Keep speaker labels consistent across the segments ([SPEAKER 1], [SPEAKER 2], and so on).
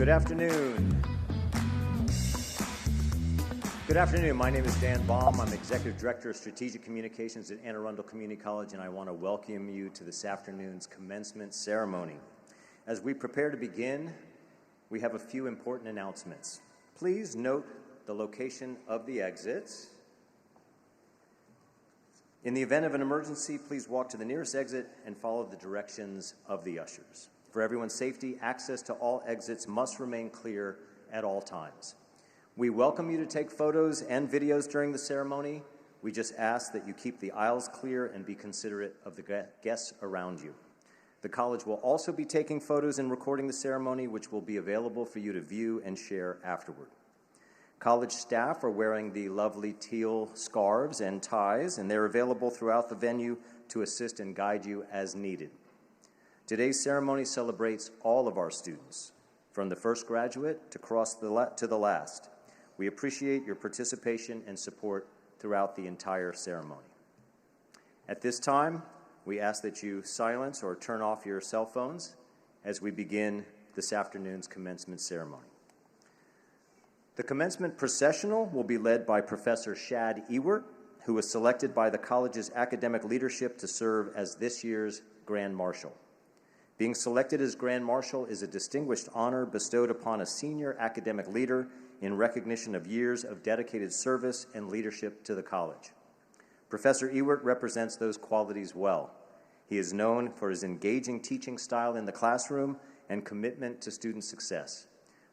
[SPEAKER 1] Good afternoon. Good afternoon. My name is Dan Baum. I'm Executive Director of Strategic Communications at Arundel Community College, and I want to welcome you to this afternoon's Commencement Ceremony. As we prepare to begin, we have a few important announcements. Please note the location of the exits. In the event of an emergency, please walk to the nearest exit and follow the directions of the ushers. For everyone's safety, access to all exits must remain clear at all times. We welcome you to take photos and videos during the ceremony. We just ask that you keep the aisles clear and be considerate of the guests around you. The college will also be taking photos and recording the ceremony, which will be available for you to view and share afterward. College staff are wearing the lovely teal scarves and ties, and they're available throughout the venue to assist and guide you as needed. Today's ceremony celebrates all of our students, from the first graduate to the last. We appreciate your participation and support throughout the entire ceremony. At this time, we ask that you silence or turn off your cell phones as we begin this afternoon's commencement ceremony. The commencement processional will be led by Professor Shad Ewert, who was selected by the college's academic leadership to serve as this year's Grand Marshal. Being selected as Grand Marshal is a distinguished honor bestowed upon a senior academic leader in recognition of years of dedicated service and leadership to the college. Professor Ewert represents those qualities well. He is known for his engaging teaching style in the classroom and commitment to student success.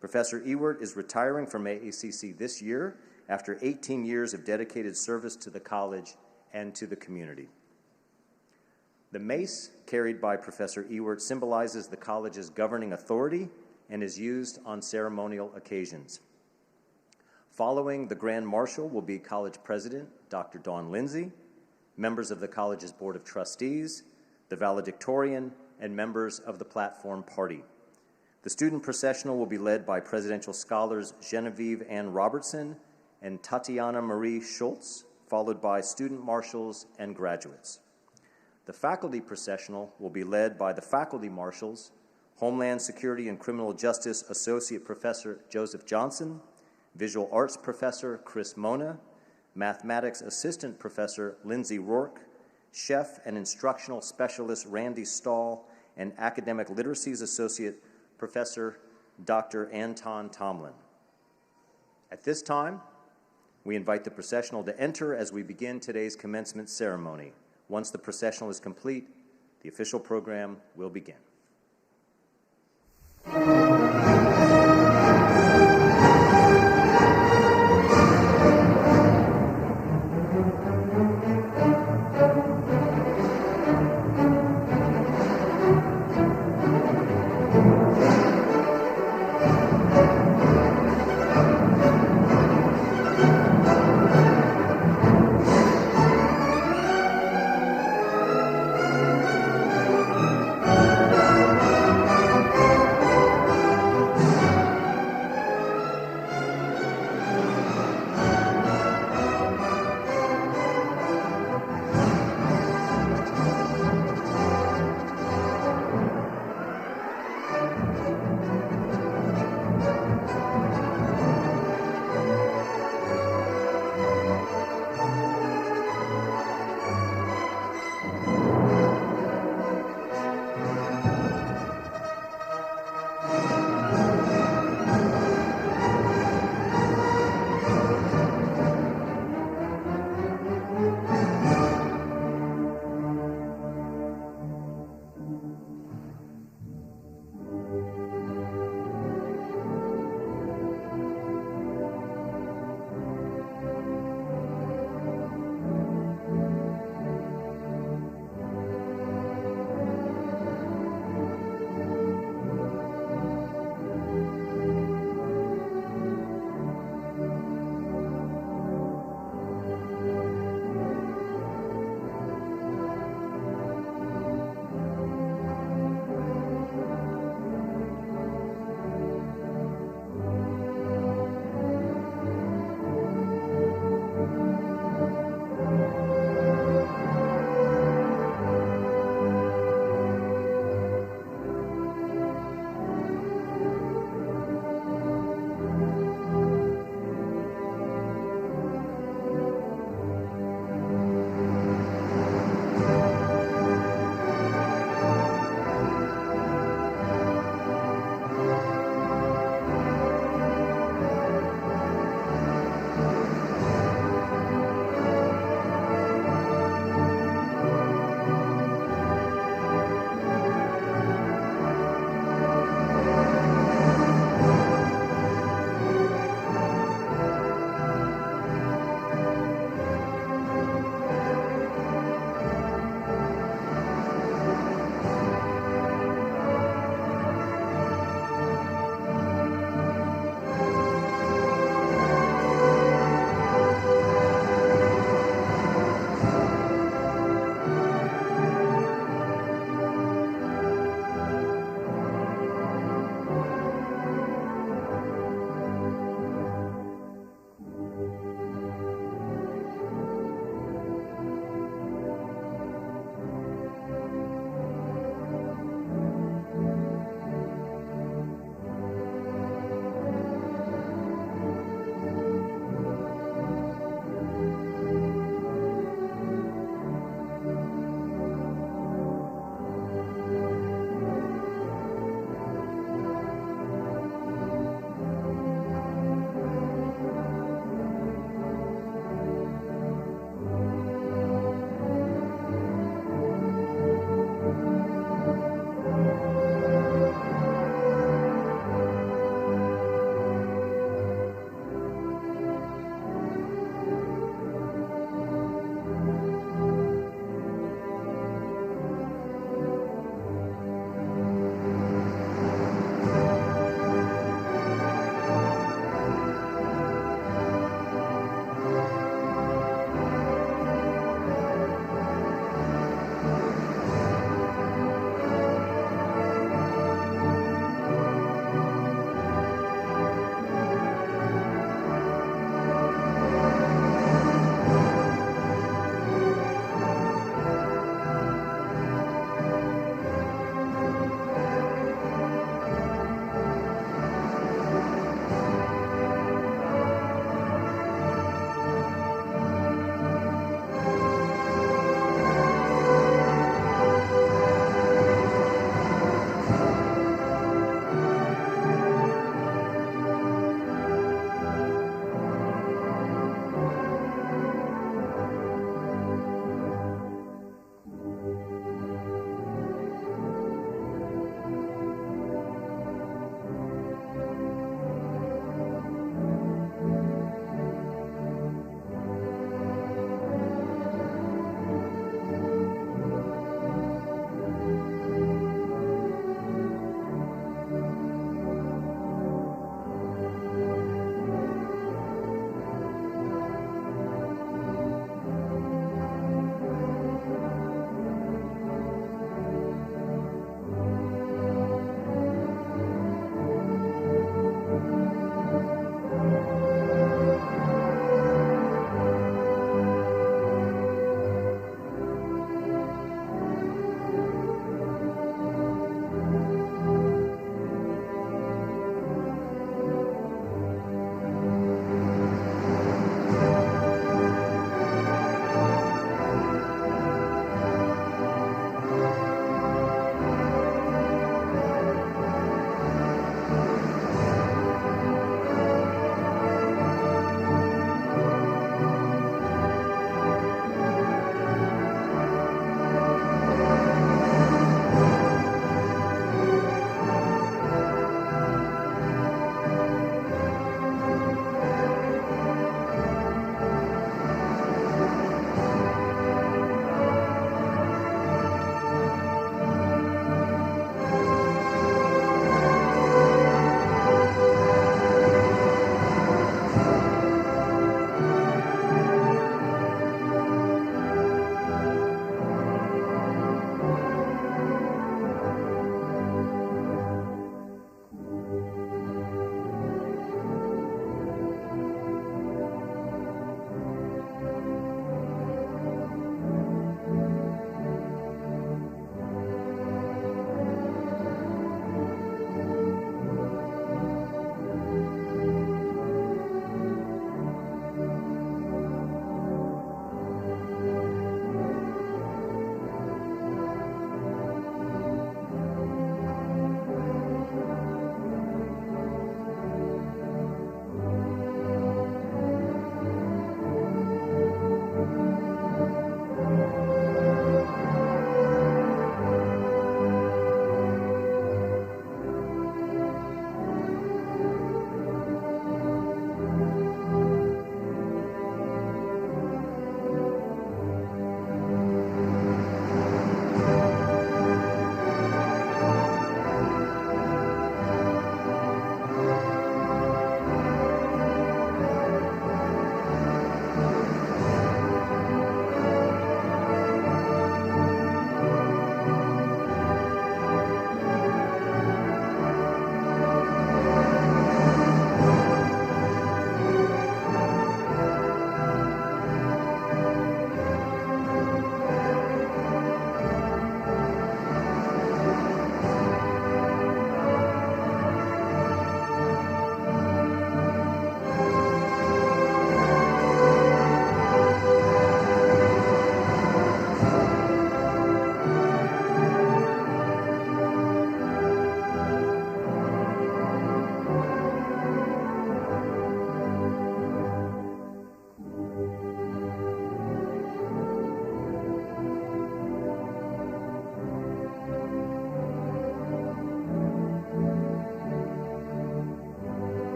[SPEAKER 1] Professor Ewert is retiring from AACC this year after 18 years of dedicated service to the college and to the community. The mace carried by Professor Ewert symbolizes the college's governing authority and is used on ceremonial occasions. Following the Grand Marshal will be College President Dr. Dawn Lindsay, members of the college's Board of Trustees, the Valedictorian, and members of the Platform Party. The student processional will be led by presidential scholars Genevieve Ann Robertson and Tatiana Marie Schultz, followed by student marshals and graduates. The faculty processional will be led by the faculty marshals, Homeland Security and Criminal Justice Associate Professor Joseph Johnson, Visual Arts Professor Chris Mona, Mathematics Assistant Professor Lindsay Rourke, Chef and Instructional Specialist Randy Stahl, and Academic Literacies Associate Professor Dr. Anton Tomlin. At this time, we invite the processional to enter as we begin today's commencement ceremony. Once the processional is complete, the official program will begin.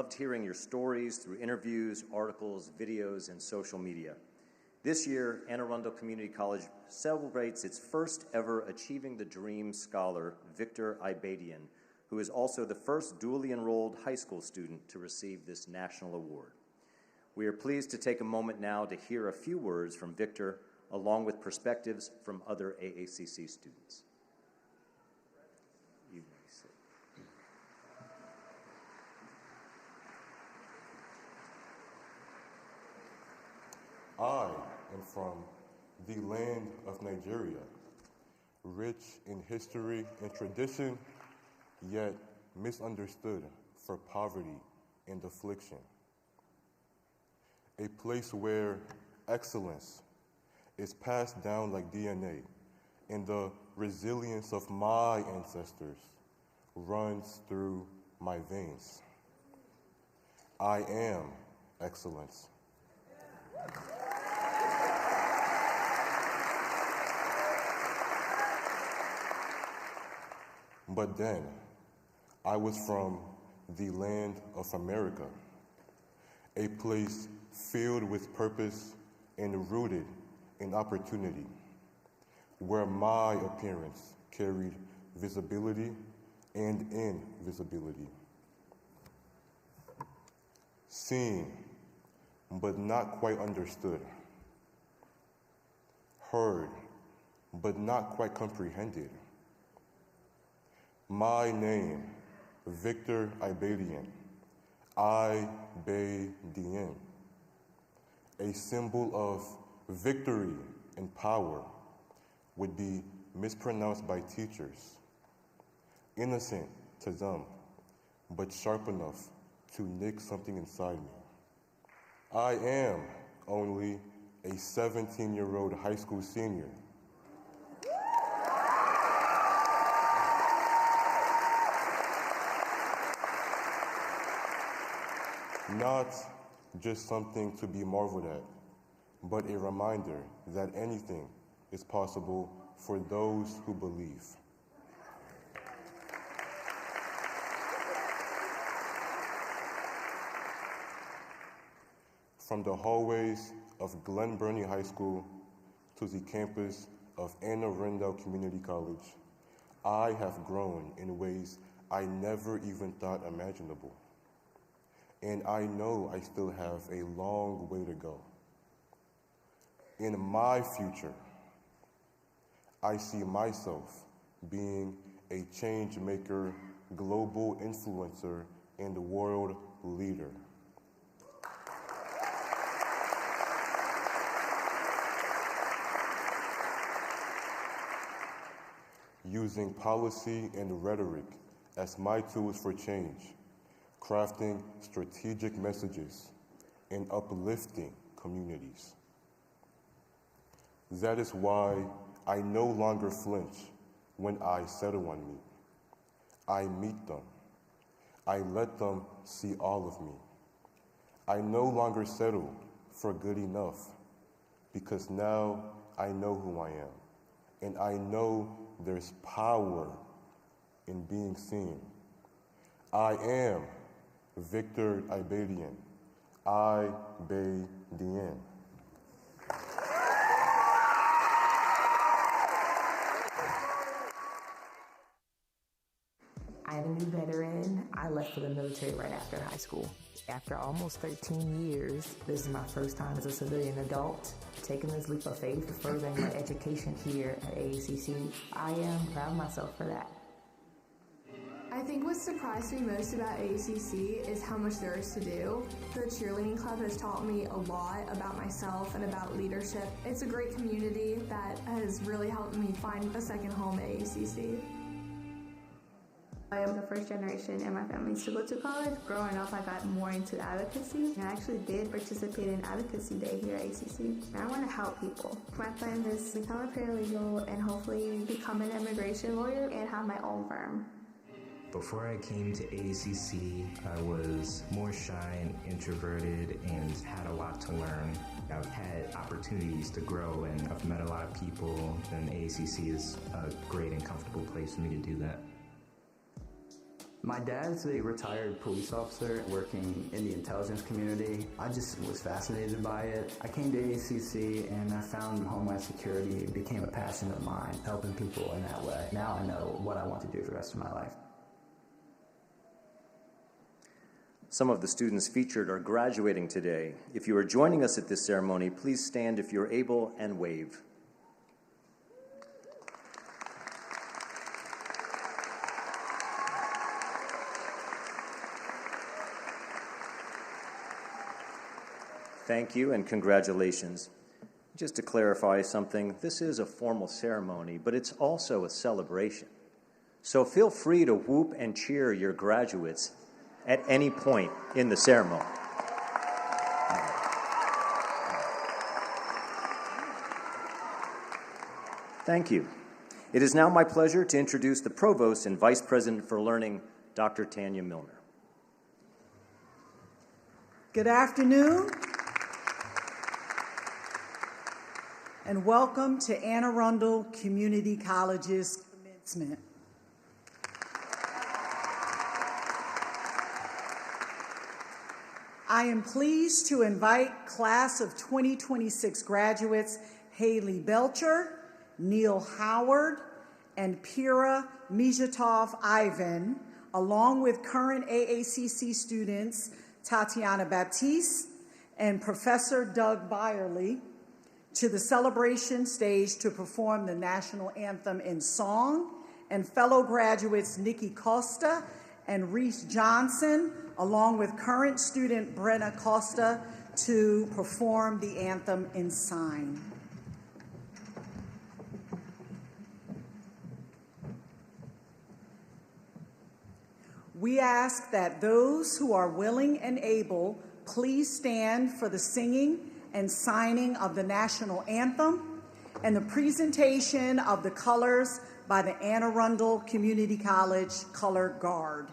[SPEAKER 1] loved hearing your stories through interviews, articles, videos, and social media. This year, Arundel Community College celebrates its first ever Achieving the Dream scholar, Victor Ibadian, who is also the first dually enrolled high school student to receive this national award. We are pleased to take a moment now to hear a few words from Victor, along with perspectives from other AACC students. You may sit.
[SPEAKER 2] I am from the land of Nigeria, rich in history and tradition, yet misunderstood for poverty and affliction. A place where excellence is passed down like DNA, and the resilience of my ancestors runs through my veins. I am excellence. But then, I was from the land of America, a place filled with purpose and rooted in opportunity, where my appearance carried visibility and invisibility. Seen, but not quite understood. Heard, but not quite comprehended. My name, Victor Ibadian, I-Bay-Dien, a symbol of victory and power, would be mispronounced by teachers. Innocent to them, but sharp enough to nick something inside me. I am only a 17-year-old high school senior. Not just something to be marveled at, but a reminder that anything is possible for those who believe. From the hallways of Glen Burnie High School to the campus of Arundel Community College, I have grown in ways I never even thought imaginable. And I know I still have a long way to go. In my future, I see myself being a change maker, global influencer, and world leader. Using policy and rhetoric as my tools for change, crafting strategic messages, and uplifting communities. That is why I no longer flinch when I settle on me. I meet them. I let them see all of me. I no longer settle for good enough, because now I know who I am, and I know there's power in being seen. I am Victor Ibadian, I-Bay-Dien.
[SPEAKER 3] I'm a new veteran. I left for the military right after high school. After almost 13 years, this is my first time as a civilian adult, taking this leap of faith to furthering my education here at AACC. I am proud of myself for that.
[SPEAKER 4] I think what surprised me most about AACC is how much there is to do. The cheerleading club has taught me a lot about myself and about leadership. It's a great community that has really helped me find a second home at AACC.
[SPEAKER 5] I am the first generation in my family to go to college. Growing up, I got more into advocacy, and I actually did participate in Advocacy Day here at ACC. And I want to help people. My plan is to become a paralegal and hopefully become an immigration lawyer and have my own firm.
[SPEAKER 6] Before I came to AACC, I was more shy and introverted and had a lot to learn. I've had opportunities to grow, and I've met a lot of people, and AACC is a great and comfortable place for me to do that.
[SPEAKER 7] My dad's a retired police officer working in the intelligence community. I just was fascinated by it. I came to AACC and I found Homeland Security. It became a passion of mine, helping people in that way. Now I know what I want to do for the rest of my life.
[SPEAKER 1] Some of the students featured are graduating today. If you are joining us at this ceremony, please stand if you're able and wave. Thank you and congratulations. Just to clarify something, this is a formal ceremony, but it's also a celebration. So feel free to whoop and cheer your graduates at any point in the ceremony. Thank you. It is now my pleasure to introduce the Provost and Vice President for Learning, Dr. Tanya Milner.
[SPEAKER 8] Good afternoon, and welcome to Arundel Community College's commencement. I am pleased to invite class of 2026 graduates Haley Belcher, Neil Howard, and Pira Mijatov Ivan, along with current AACC students Tatiana Baptiste and Professor Doug Byerly, to the celebration stage to perform the national anthem in song, and fellow graduates Nikki Costa and Reese Johnson, along with current student Brenna Costa, to perform the anthem in sign. We ask that those who are willing and able please stand for the singing and signing of the national anthem and the presentation of the colors by the Arundel Community College Color Guard.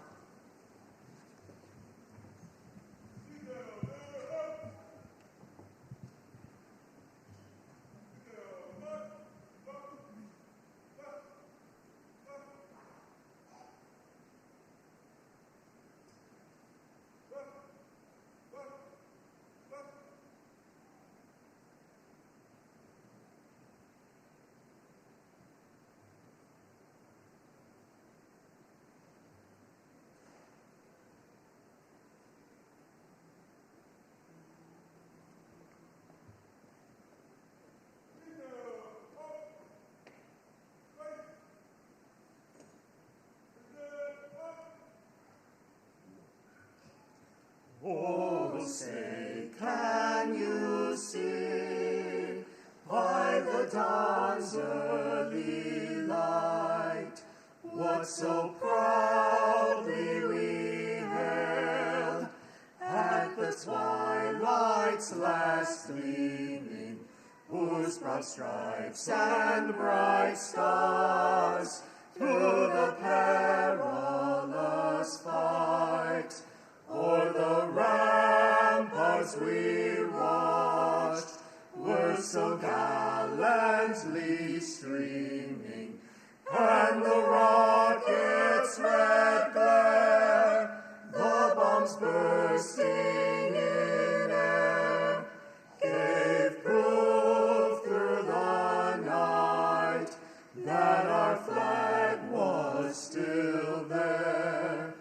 [SPEAKER 9] Oh, say, can you see by the dawn's early light what so proudly we hailed at the twilight's last gleaming, whose broad stripes and bright stars through the perilous fight o'er the ramparts we watched were so gallantly streaming, and the rockets' red glare, the bombs bursting in air, gave proof through the night that our flag was still there.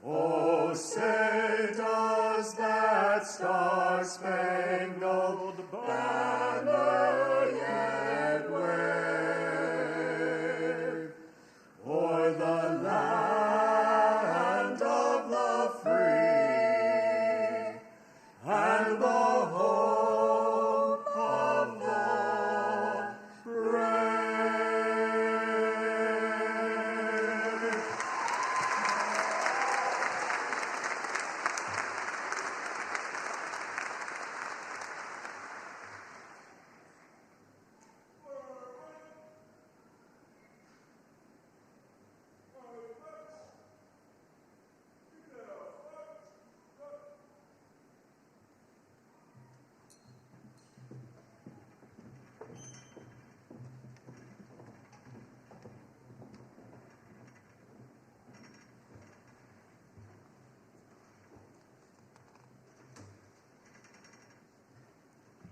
[SPEAKER 9] Oh, say does that star-spangled banner yet wave?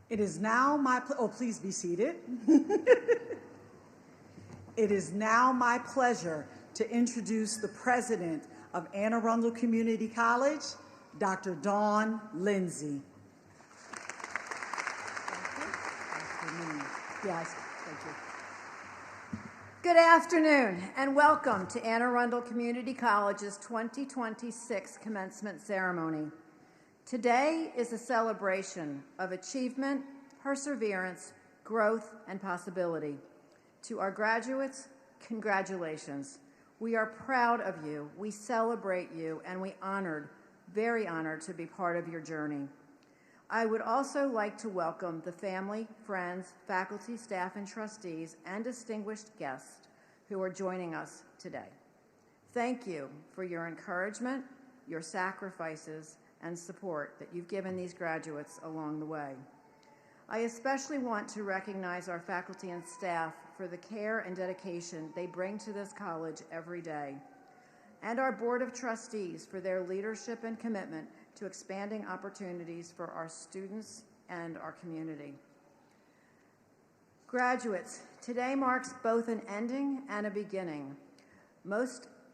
[SPEAKER 8] It is now my please be seated. It is now my pleasure to introduce the president of Arundel Community College, Dr. Dawn Lindsay.
[SPEAKER 10] Yes, thank you. Good afternoon and welcome to Arundel Community College's 2026 Commencement Ceremony. Today is a celebration of achievement, perseverance, growth, and possibility. To our graduates, congratulations. We are proud of you, we celebrate you, and we very honored to be part of your journey. I would also like to welcome the family, friends, faculty, staff, and trustees, and distinguished guests who are joining us today. Thank you for your encouragement, your sacrifices, and support that you've given these graduates along the way. I especially want to recognize our faculty and staff for the care and dedication they bring to this college every day, and our Board of Trustees for their leadership and commitment to expanding opportunities for our students and our community. Graduates, today marks both an ending and a beginning.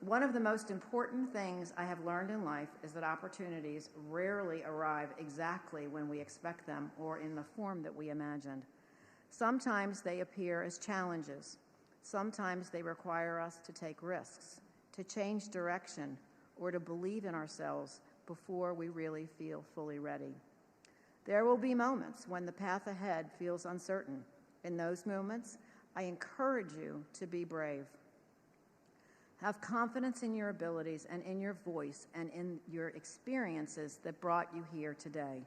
[SPEAKER 10] One of the most important things I have learned in life is that opportunities rarely arrive exactly when we expect them or in the form that we imagined. Sometimes they appear as challenges. Sometimes they require us to take risks, to change direction, or to believe in ourselves before we really feel fully ready. There will be moments when the path ahead feels uncertain. In those moments, I encourage you to be brave. Have confidence in your abilities and in your voice and in your experiences that brought you here today.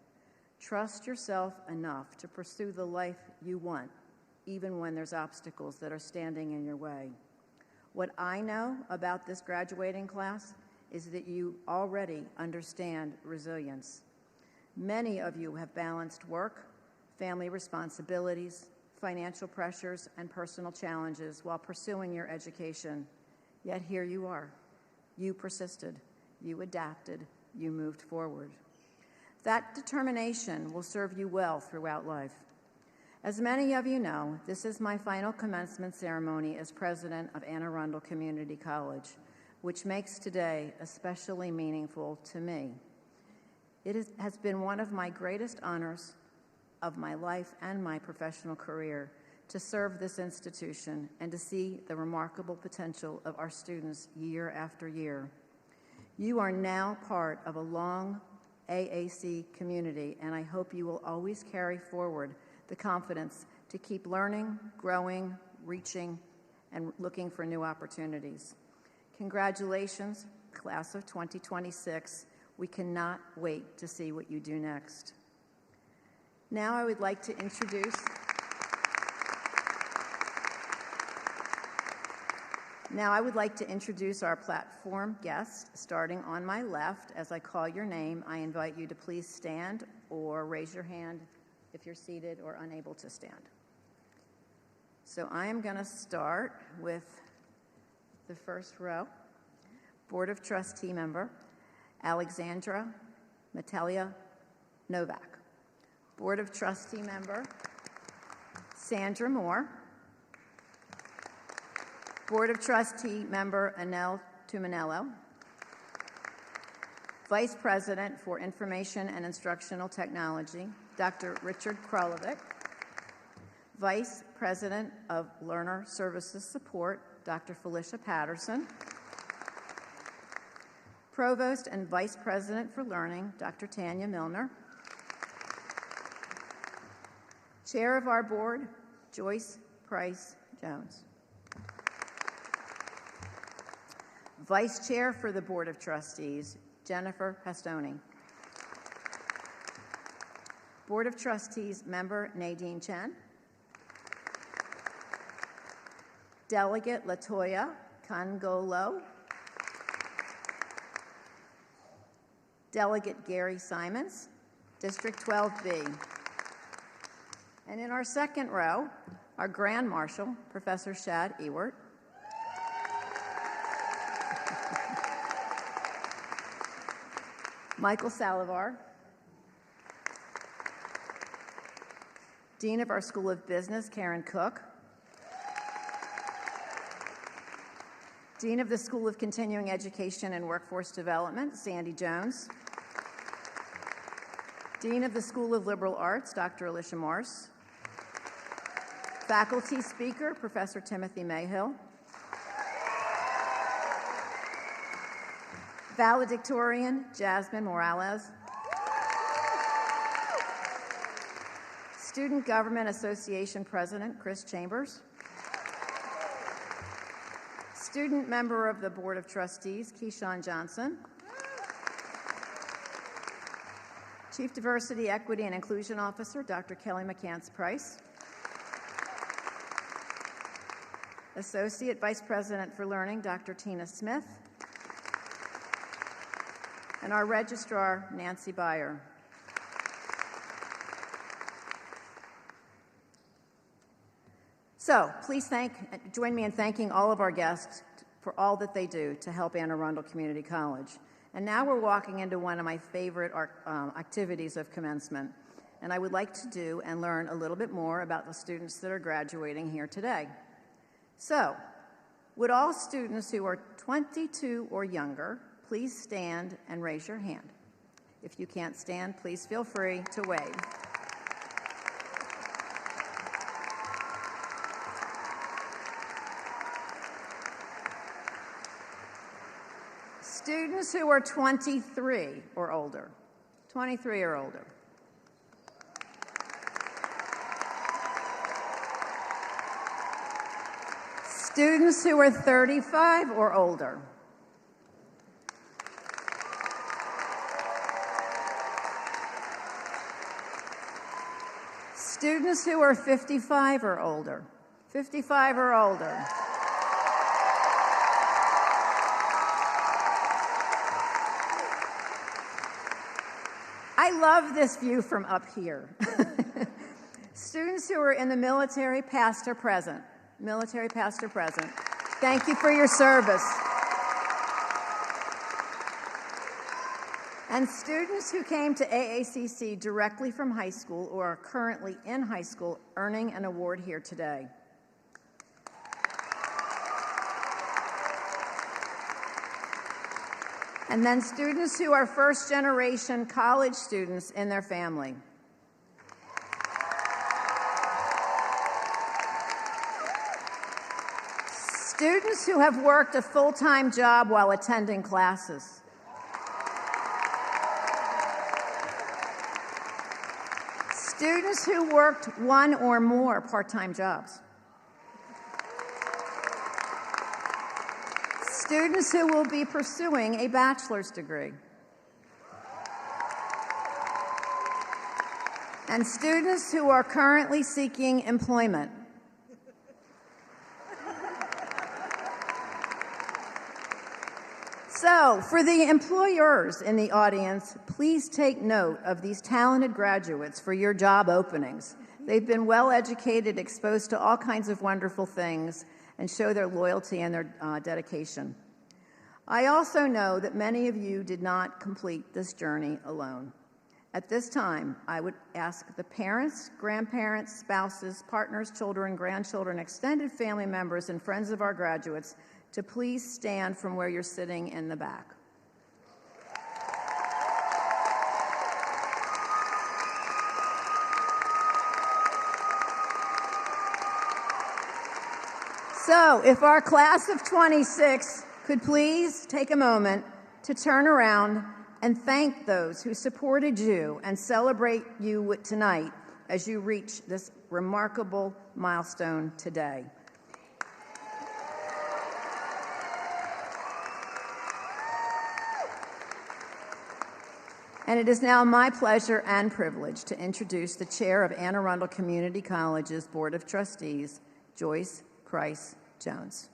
[SPEAKER 10] Trust yourself enough to pursue the life you want, even when there's obstacles that are standing in your way. What I know about this graduating class is that you already understand resilience. Many of you have balanced work, family responsibilities, financial pressures, and personal challenges while pursuing your education. Yet here you are. You persisted, you adapted, you moved forward. That determination will serve you well throughout life. As many of you know, this is my final commencement ceremony as president of Arundel Community College, which makes today especially meaningful to me. It has been one of my greatest honors of my life and my professional career to serve this institution and to see the remarkable potential of our students year after year. You are now part of a long AAC community, and I hope you will always carry forward the confidence to keep learning, growing, reaching, and looking for new opportunities. Congratulations, class of 2026. We cannot wait to see what you do next. Now I would like to introduce our platform guests, starting on my left. As I call your name, I invite you to please stand or raise your hand if you're seated or unable to stand. So I am going to start with the first row. Board of Trustee member, Alexandra Metelia Novak. Board of Trustee member, Sandra Moore. Board of Trustee member, Anel Tumanello. Vice President for Information and Instructional Technology, Dr. Richard Krolovic. Vice President of Learner Services Support, Dr. Felicia Patterson. Provost and Vice President for Learning, Dr. Tanya Milner. Chair of our board, Joyce Price Jones. Vice Chair for the Board of Trustees, Jennifer Pastoni. Board of Trustees member, Nadine Chen. Delegate Latoya Kangolo. Delegate Gary Simons, District 12B. And in our second row, our Grand Marshal, Professor Shad Ewert. Michael Salivar. Dean of our School of Business, Karen Cook. Dean of the School of Continuing Education and Workforce Development, Sandy Jones. Dean of the School of Liberal Arts, Dr. Alicia Morse. Faculty speaker, Professor Timothy Mayhill. Valedictorian, Jasmine Morales. Student Government Association President, Chris Chambers. Student member of the Board of Trustees, Keyshawn Johnson. Chief Diversity, Equity, and Inclusion Officer, Dr. Kelly McCants-Price. Associate Vice President for Learning, Dr. Tina Smith. And our Registrar, Nancy Byer. So please join me in thanking all of our guests for all that they do to help Anne Arundel Community College. And now we're walking into one of my favorite activities of commencement. And I would like to do and learn a little bit more about the students that are graduating here today. So, would all students who are 22 or younger please stand and raise your hand? If you can't stand, please feel free to wave. Students who are 23 or older. 23 or older. Students who are 35 or older. Students who are 55 or older. 55 or older. I love this view from up here. Students who are in the military, past or present. Military, past or present. Thank you for your service. And students who came to AACC directly from high school or are currently in high school earning an award here today. And then students who are first-generation college students in their family. Students who have worked a full-time job while attending classes. Students who worked one or more part-time jobs. Students who will be pursuing a bachelor's degree. And students who are currently seeking employment. So, for the employers in the audience, please take note of these talented graduates for your job openings. They've been well educated, exposed to all kinds of wonderful things, and show their loyalty and their dedication. I also know that many of you did not complete this journey alone. At this time, I would ask the parents, grandparents, spouses, partners, children, grandchildren, extended family members, and friends of our graduates to please stand from where you're sitting in the back. So, if our class of 26 could please take a moment to turn around and thank those who supported you and celebrate you tonight as you reach this remarkable milestone today. And it is now my pleasure and privilege to introduce the chair of Anne Arundel Community College's Board of Trustees, Joyce Price Jones.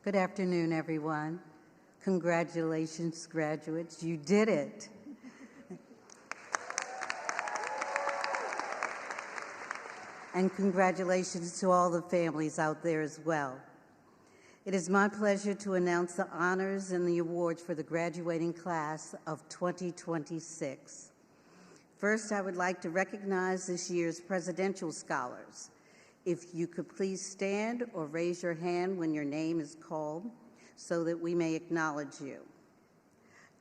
[SPEAKER 11] Good afternoon, everyone. Congratulations, graduates. You did it. And congratulations to all the families out there as well. It It is my pleasure to announce the honors and the awards for the graduating class of 2026. First, I would like to recognize this year's presidential scholars. If you could please stand or raise your hand when your name is called so that we may acknowledge you.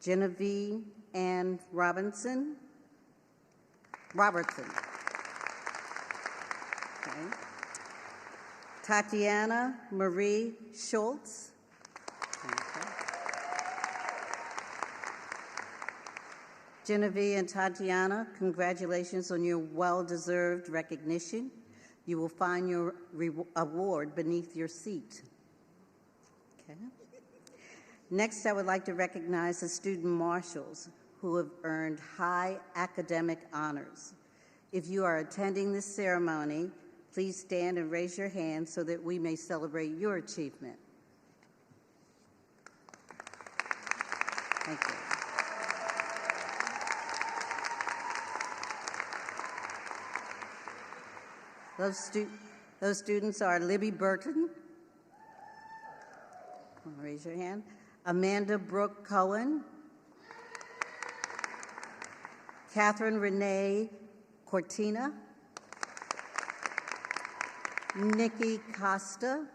[SPEAKER 11] Genevieve Ann Robertson. Okay. Tatiana Marie Schultz. Okay. Genevieve and Tatiana, congratulations on your well-deserved recognition. You will find your award beneath your seat. Okay. Next, I would like to recognize the student marshals who have earned high academic honors. If you are attending this ceremony, please stand and raise your hand so that we may celebrate your achievement. Thank you. Those students are Libby Burton. Raise your hand. Amanda Brooke Cohen. Catherine Renee Cortina. Nikki Costa.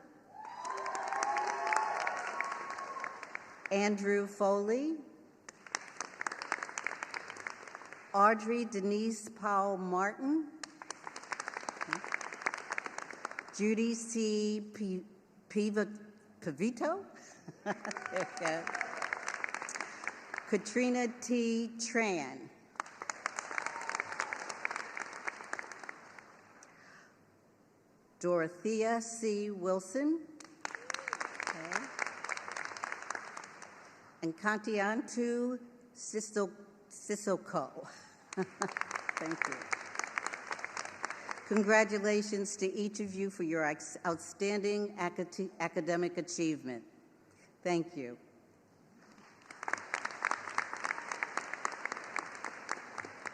[SPEAKER 11] Andrew Foley. Audrey Denise Powell Martin. Judy C. Pavito. Katrina T. Tran. Dorothea C. Wilson. Okay. And Kantiantu Sissoko. Thank you. Congratulations to each of you for your outstanding academic achievement. Thank you.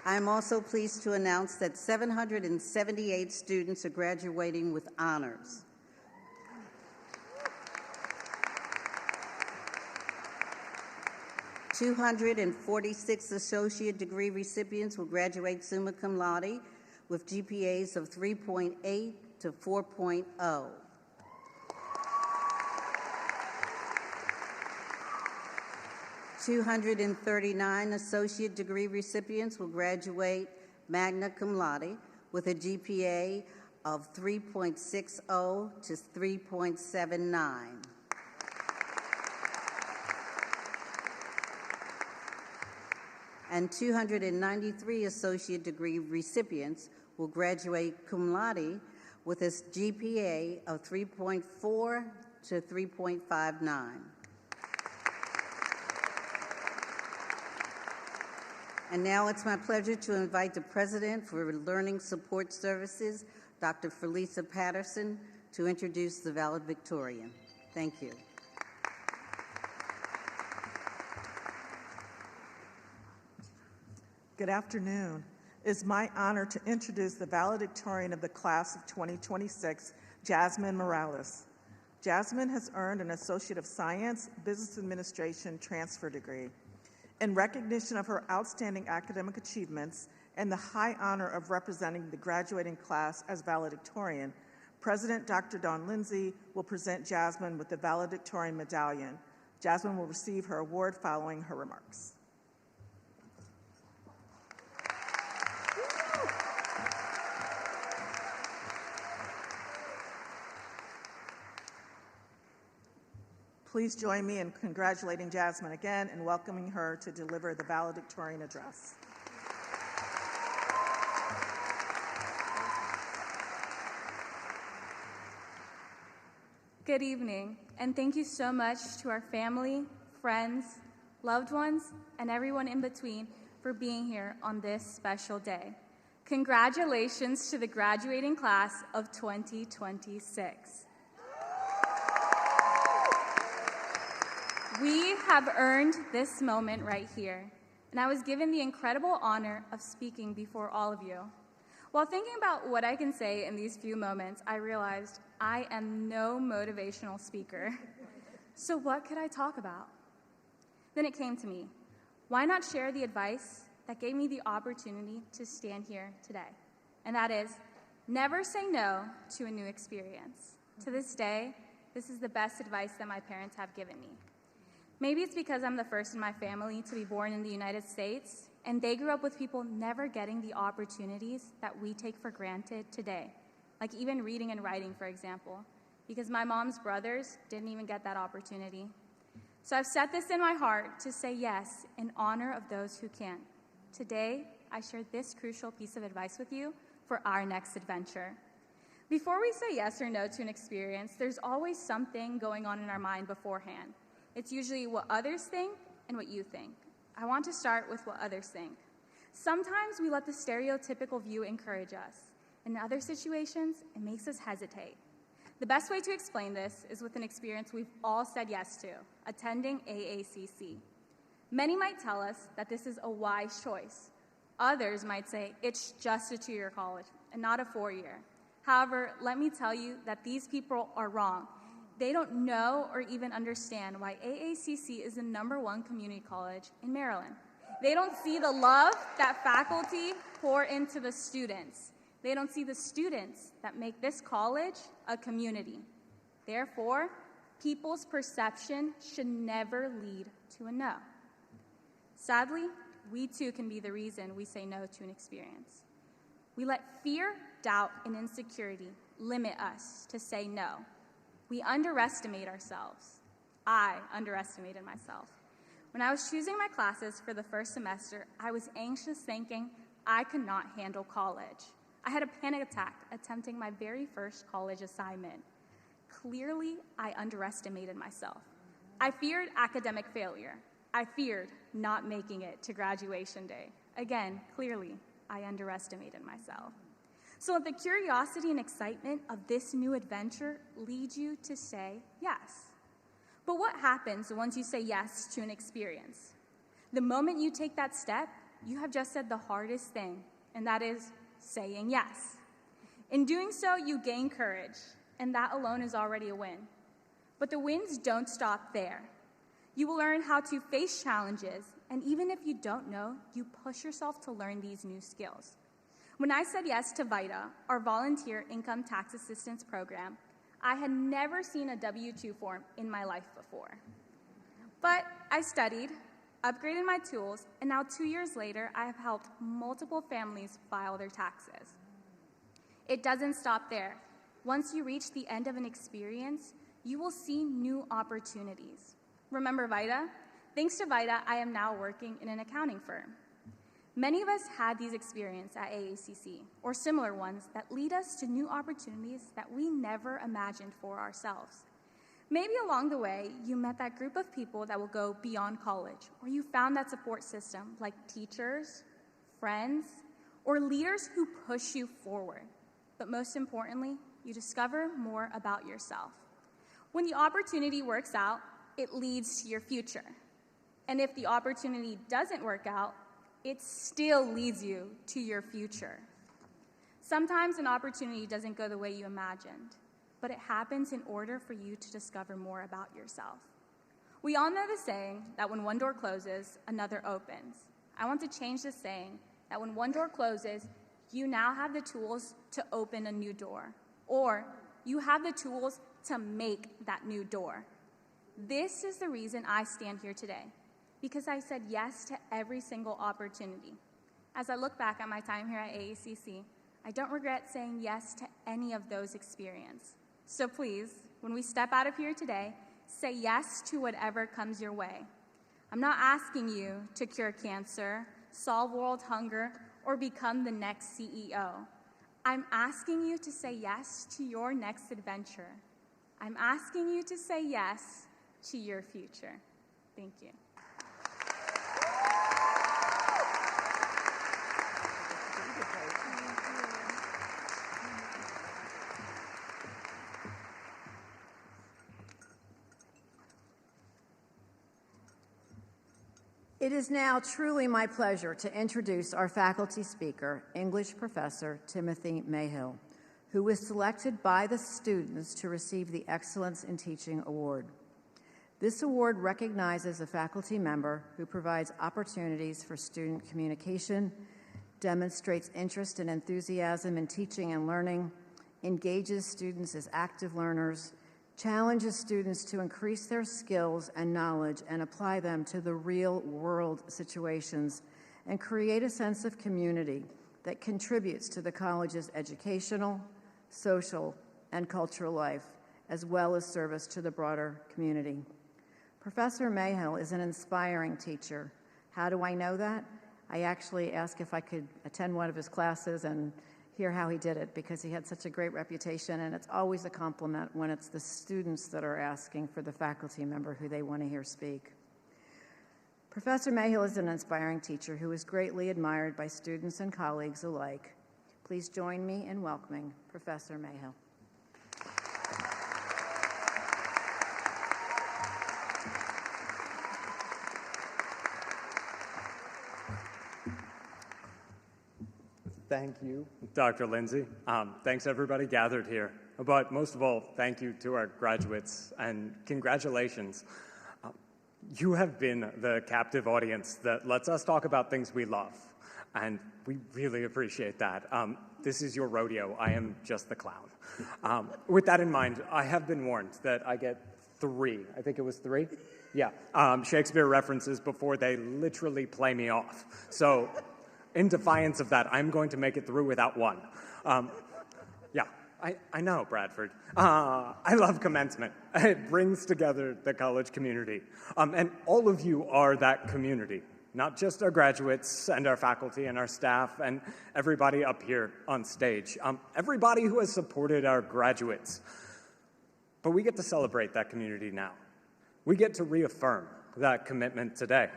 [SPEAKER 11] I am also pleased to announce that 778 students are graduating with honors. (246) associate degree recipients will graduate summa cum laude with GPAs of 3.8 to 4.0. (239) associate degree recipients will graduate magna cum laude with a GPA of 3.60 to 3.79. And 293 associate degree recipients will graduate cum laude with a GPA of 3.4 to 3.59. And now it's my pleasure to invite the President for Learning Support Services, Dr. Felisa Patterson, to introduce the valedictorian. Thank you.
[SPEAKER 12] Good afternoon. It's my honor to introduce the valedictorian of the class of 2026, Jasmine Morales. Jasmine has earned an Associate of Science, Business Administration transfer degree. In recognition of her outstanding academic achievements and the high honor of representing the graduating class as valedictorian, President Dr. Dawn Lindsay will present Jasmine with the valedictorian medallion. Jasmine will receive her award following her remarks. Please join me in congratulating Jasmine again and welcoming her to deliver the valedictorian address.
[SPEAKER 13] Good evening, and thank you so much to our family, friends, loved ones, and everyone in between for being here on this special day. Congratulations to the graduating class of 2026. We have earned this moment right here, and I was given the incredible honor of speaking before all of you. While thinking about what I can say in these few moments, I realized I am no motivational speaker. So what could I talk about? Then it came to me. Why not share the advice that gave me the opportunity to stand here today? And that is, never say no to a new experience. To this day, this is the best advice that my parents have given me. Maybe it's because I'm the first in my family to be born in the United States, and they grew up with people never getting the opportunities that we take for granted today, like even reading and writing, for example, because my mom's brothers didn't even get that opportunity. So I've set this in my heart to say yes in honor of those who can. Today, I share this crucial piece of advice with you for our next adventure. Before we say yes or no to an experience, there's always something going on in our mind beforehand. It's usually what others think and what you think. I want to start with what others think. Sometimes we let the stereotypical view encourage us. In other situations, it makes us hesitate. The best way to explain this is with an experience we've all said yes to, attending AACC. Many might tell us that this is a wise choice. Others might say it's just a 2-year college and not a 4-year. However, let me tell you that these people are wrong. They don't know or even understand why AACC is the #1 community college in Maryland. They don't see the love that faculty pour into the students. They don't see the students that make this college a community. Therefore, people's perception should never lead to a no. Sadly, we too can be the reason we say no to an experience. We let fear, doubt, and insecurity limit us to say no. We underestimate ourselves. I underestimated myself. When I was choosing my classes for the first semester, I was anxious thinking I could not handle college. I had a panic attack attempting my very first college assignment. Clearly, I underestimated myself. I feared academic failure. I feared not making it to graduation day. Again, clearly, I underestimated myself. So let the curiosity and excitement of this new adventure lead you to say yes. But what happens once you say yes to an experience? The moment you take that step, you have just said the hardest thing, and that is saying yes. In doing so, you gain courage, and that alone is already a win. But the wins don't stop there. You will learn how to face challenges, and even if you don't know, you push yourself to learn these new skills. When I said yes to VITA, our volunteer income tax assistance program, I had never seen a W-2 form in my life before. But I studied, upgraded my tools, and now 2 years later, I have helped multiple families file their taxes. It doesn't stop there. Once you reach the end of an experience, you will see new opportunities. Remember VITA? Thanks to VITA, I am now working in an accounting firm. Many of us had these experiences at AACC, or similar ones that lead us to new opportunities that we never imagined for ourselves. Maybe along the way, you met that group of people that will go beyond college, or you found that support system like teachers, friends, or leaders who push you forward. But most importantly, you discover more about yourself. When the opportunity works out, it leads to your future. And if the opportunity doesn't work out, it still leads you to your future. Sometimes an opportunity doesn't go the way you imagined, but it happens in order for you to discover more about yourself. We all know the saying that when one door closes, another opens. I want to change the saying that when one door closes, you now have the tools to open a new door, or you have the tools to make that new door. This is the reason I stand here today, because I said yes to every single opportunity. As I look back at my time here at AACC, I don't regret saying yes to any of those experiences. So please, when we step out of here today, say yes to whatever comes your way. I'm not asking you to cure cancer, solve world hunger, or become the next CEO. I'm asking you to say yes to your next adventure. I'm asking you to say yes to your future. Thank you.
[SPEAKER 10] It is now truly my pleasure to introduce our faculty speaker, English professor Timothy Mayhill, who was selected by the students to receive the Excellence in Teaching Award. This award recognizes a faculty member who provides opportunities for student communication, demonstrates interest and enthusiasm in teaching and learning, engages students as active learners, challenges students to increase their skills and knowledge and apply them to the real-world situations, and create a sense of community that contributes to the college's educational, social, and cultural life, as well as service to the broader community. Professor Mayhill is an inspiring teacher. How do I know that? I actually asked if I could attend one of his classes and hear how he did it, because he had such a great reputation, and it's always a compliment when it's the students that are asking for the faculty member who they want to hear speak. Professor Mayhill is an inspiring teacher who is greatly admired by students and colleagues alike. Please join me in welcoming Professor Mayhill.
[SPEAKER 14] Thank you, Dr. Lindsay. Thanks everybody gathered here. But most of all, thank you to our graduates, and congratulations. You have been the captive audience that lets us talk about things we love, and we really appreciate that. This is your rodeo. I am just the clown. With that in mind, I have been warned that I get 3, I think it was 3? Yeah, Shakespeare references before they literally play me off. So, in defiance of that, I'm going to make it through without 1. Yeah, I know, Bradford. I love commencement. It brings together the college community. And all of you are that community, not just our graduates and our faculty and our staff and everybody up here on stage. Everybody who has supported our graduates. But we get to celebrate that community now. We get to reaffirm that commitment today.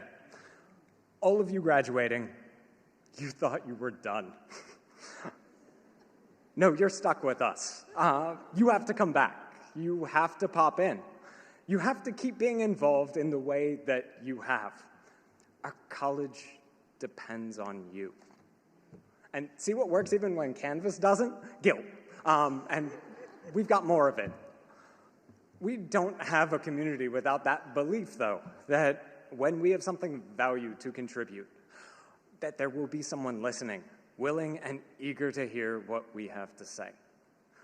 [SPEAKER 14] All of you graduating, you thought you were done. No, you're stuck with us. You have to come back. You have to pop in. You have to keep being involved in the way that you have. Our college depends on you. And see what works even when Canvas doesn't? Guilt. And we've got more of it. We don't have a community without that belief, though, that when we have something of value to contribute, that there will be someone listening, willing and eager to hear what we have to say.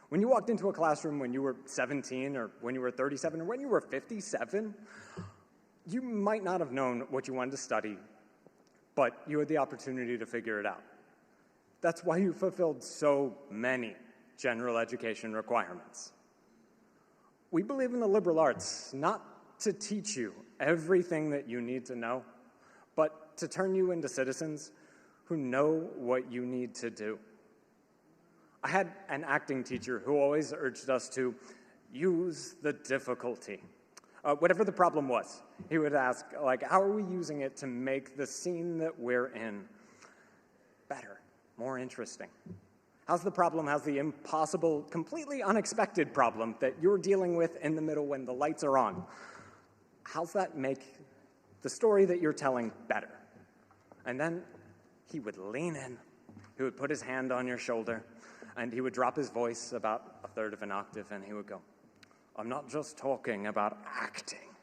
[SPEAKER 14] When you walked into a classroom when you were 17 or when you were 37 or when you were 57, you might not have known what you wanted to study, but you had the opportunity to figure it out. That's why you fulfilled so many general education requirements. We believe in the liberal arts, not to teach you everything that you need to know, but to turn you into citizens who know what you need to do. I had an acting teacher who always urged us to use the difficulty. Whatever the problem was, he would ask, like, how are we using it to make the scene that we're in better, more interesting? How's the problem, how's the impossible, completely unexpected problem that you're dealing with in the middle when the lights are on? How's that make the story that you're telling better? And then he would lean in, he would put his hand on your shoulder, and he would drop his voice about 1/3 of an octave, and he would go, I'm not just talking about acting.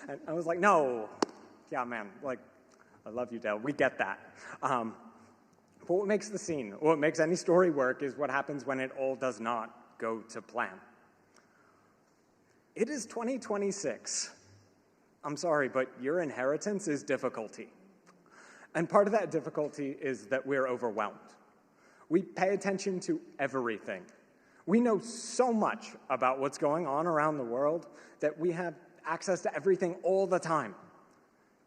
[SPEAKER 14] And I was like, no, yeah, man, like, I love you, Dale, we get that. But what makes the scene, what makes any story work is what happens when it all does not go to plan. It is 2026. I'm sorry, but your inheritance is difficulty. And part of that difficulty is that we're overwhelmed. We pay attention to everything. We know so much about what's going on around the world that we have access to everything all the time.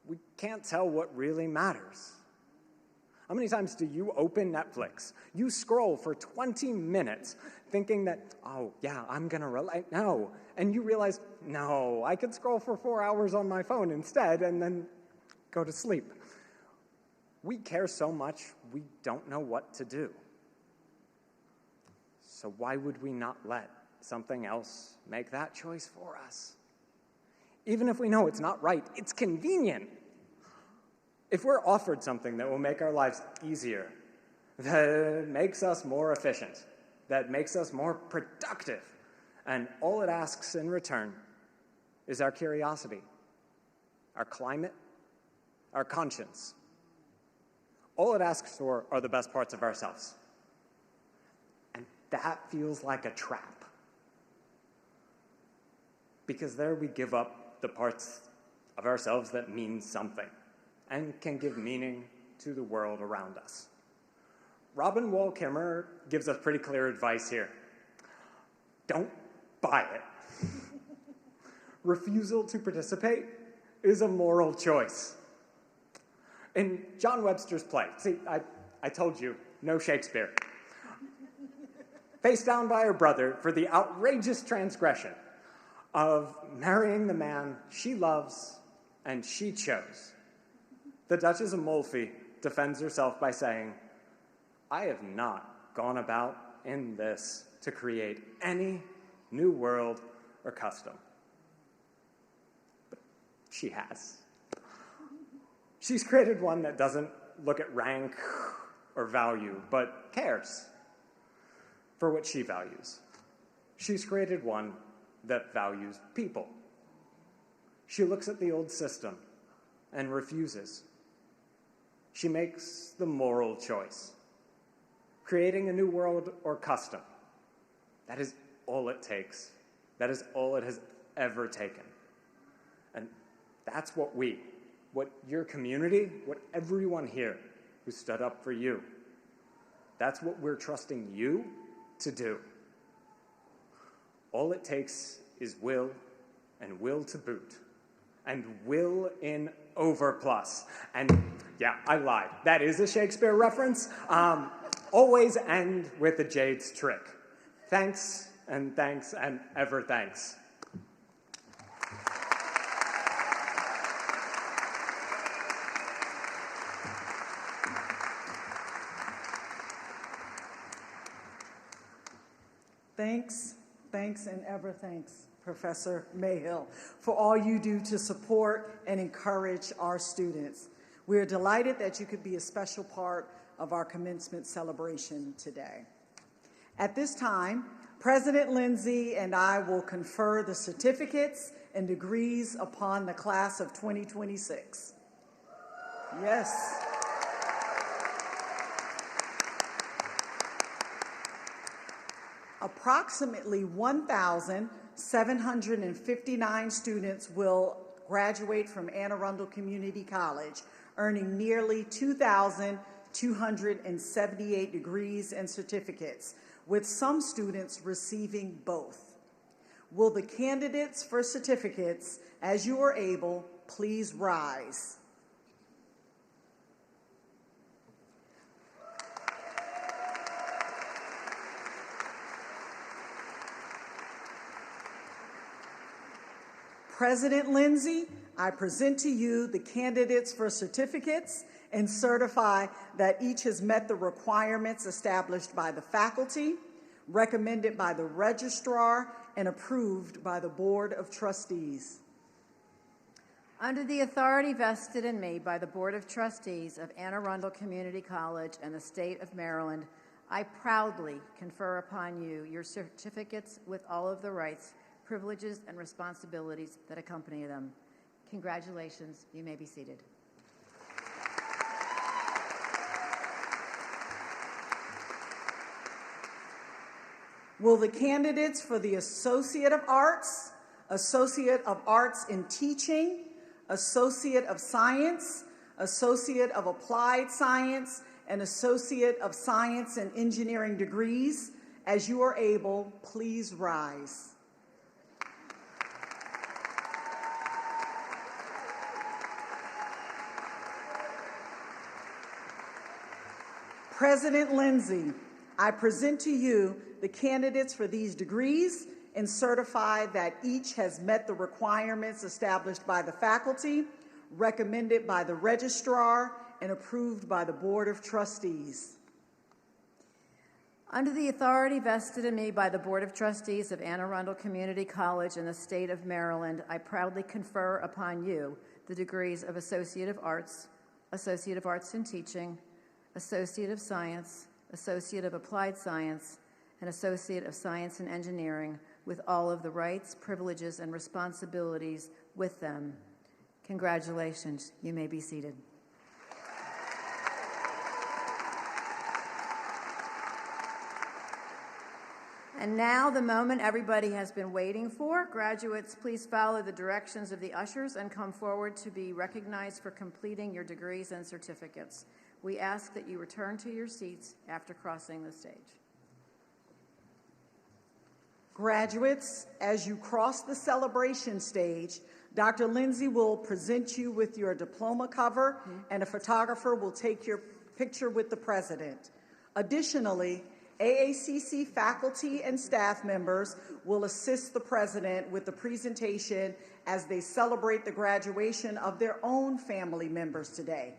[SPEAKER 14] We can't tell what really matters. How many times do you open Netflix? You scroll for 20 minutes thinking that, oh, yeah, I'm going to relate. No. And you realize, no, I could scroll for 4 hours on my phone instead and then go to sleep. We care so much, we don't know what to do. So why would we not let something else make that choice for us? Even if we know it's not right, it's convenient. If we're offered something that will make our lives easier, that makes us more efficient, that makes us more productive, and all it asks in return is our curiosity, our climate, our conscience. All it asks for are the best parts of ourselves. And that feels like a trap. Because there we give up the parts of ourselves that mean something and can give meaning to the world around us. Robin Wall Kimmerer gives us pretty clear advice here. Don't buy it. Refusal to participate is a moral choice. In John Webster's play, see, I told you, no Shakespeare. Faced down by her brother for the outrageous transgression of marrying the man she loves and she chose, the Duchess of Malfi defends herself by saying, I have not gone about in this to create any new world or custom. But she has. She's created one that doesn't look at rank or value, but cares for what she values. She's created one that values people. She looks at the old system and refuses. She makes the moral choice, creating a new world or custom. That is all it takes. That is all it has ever taken. And that's what your community, what everyone here who stood up for you, that's what we're trusting you to do. All it takes is will, and will to boot, and will in overplus. And yeah, I lied. That is a Shakespeare reference. Always end with a jade's trick. Thanks, and ever thanks.
[SPEAKER 8] Thanks, and ever thanks, Professor Mayhill, for all you do to support and encourage our students. We are delighted that you could be a special part of our commencement celebration today. At this time, President Lindsay and I will confer the certificates and degrees upon the class of 2026. Yes. Approximately 1,759 students will graduate from Anne Arundel Community College, earning nearly 2,278 degrees and certificates, with some students receiving both. Will the candidates for certificates, as you are able, please rise? President Lindsay, I present to you the candidates for certificates and certify that each has met the requirements established by the faculty, recommended by the registrar, and approved by the Board of Trustees.
[SPEAKER 10] Under the authority vested in me by the Board of Trustees of Anne Arundel Community College and the State of Maryland, I proudly confer upon you your certificates with all of the rights, privileges, and responsibilities that accompany them. Congratulations. You may be seated.
[SPEAKER 8] Will the candidates for the Associate of Arts, Associate of Arts in Teaching, Associate of Science, Associate of Applied Science, and Associate of Science and Engineering degrees, as you are able, please rise? President Lindsay, I present to you the candidates for these degrees and certify that each has met the requirements established by the faculty, recommended by the registrar, and approved by the Board of Trustees.
[SPEAKER 10] Under the authority vested in me by the Board of Trustees of Anne Arundel Community College in the State of Maryland, I proudly confer upon you the degrees of Associate of Arts, Associate of Arts in Teaching, Associate of Science, Associate of Applied Science, and Associate of Science and Engineering, with all of the rights, privileges, and responsibilities with them. Congratulations. You may be seated. And now the moment everybody has been waiting for. Graduates, please follow the directions of the ushers and come forward to be recognized for completing your degrees and certificates. We ask that you return to your seats after crossing the stage.
[SPEAKER 8] Graduates, as you cross the celebration stage, Dr. Lindsay will present you with your diploma cover, and a photographer will take your picture with the president. Additionally, AACC faculty and staff members will assist the president with the presentation as they celebrate the graduation of their own family members today.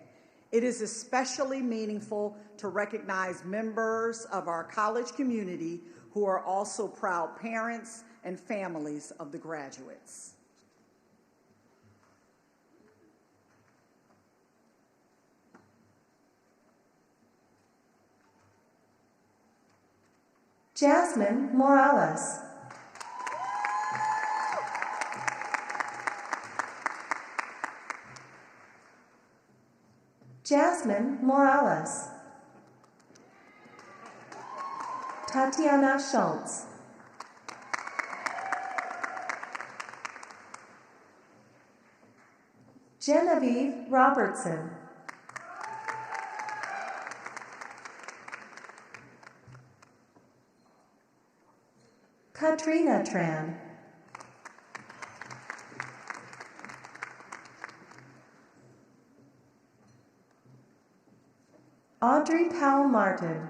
[SPEAKER 8] It is especially meaningful to recognize members of our college community who are also proud parents and families of the graduates.
[SPEAKER 15] Jasmine Morales. Jasmine Morales. Tatiana Schultz. Genevieve Robertson. Katrina Tran. Audrey Powell Martin.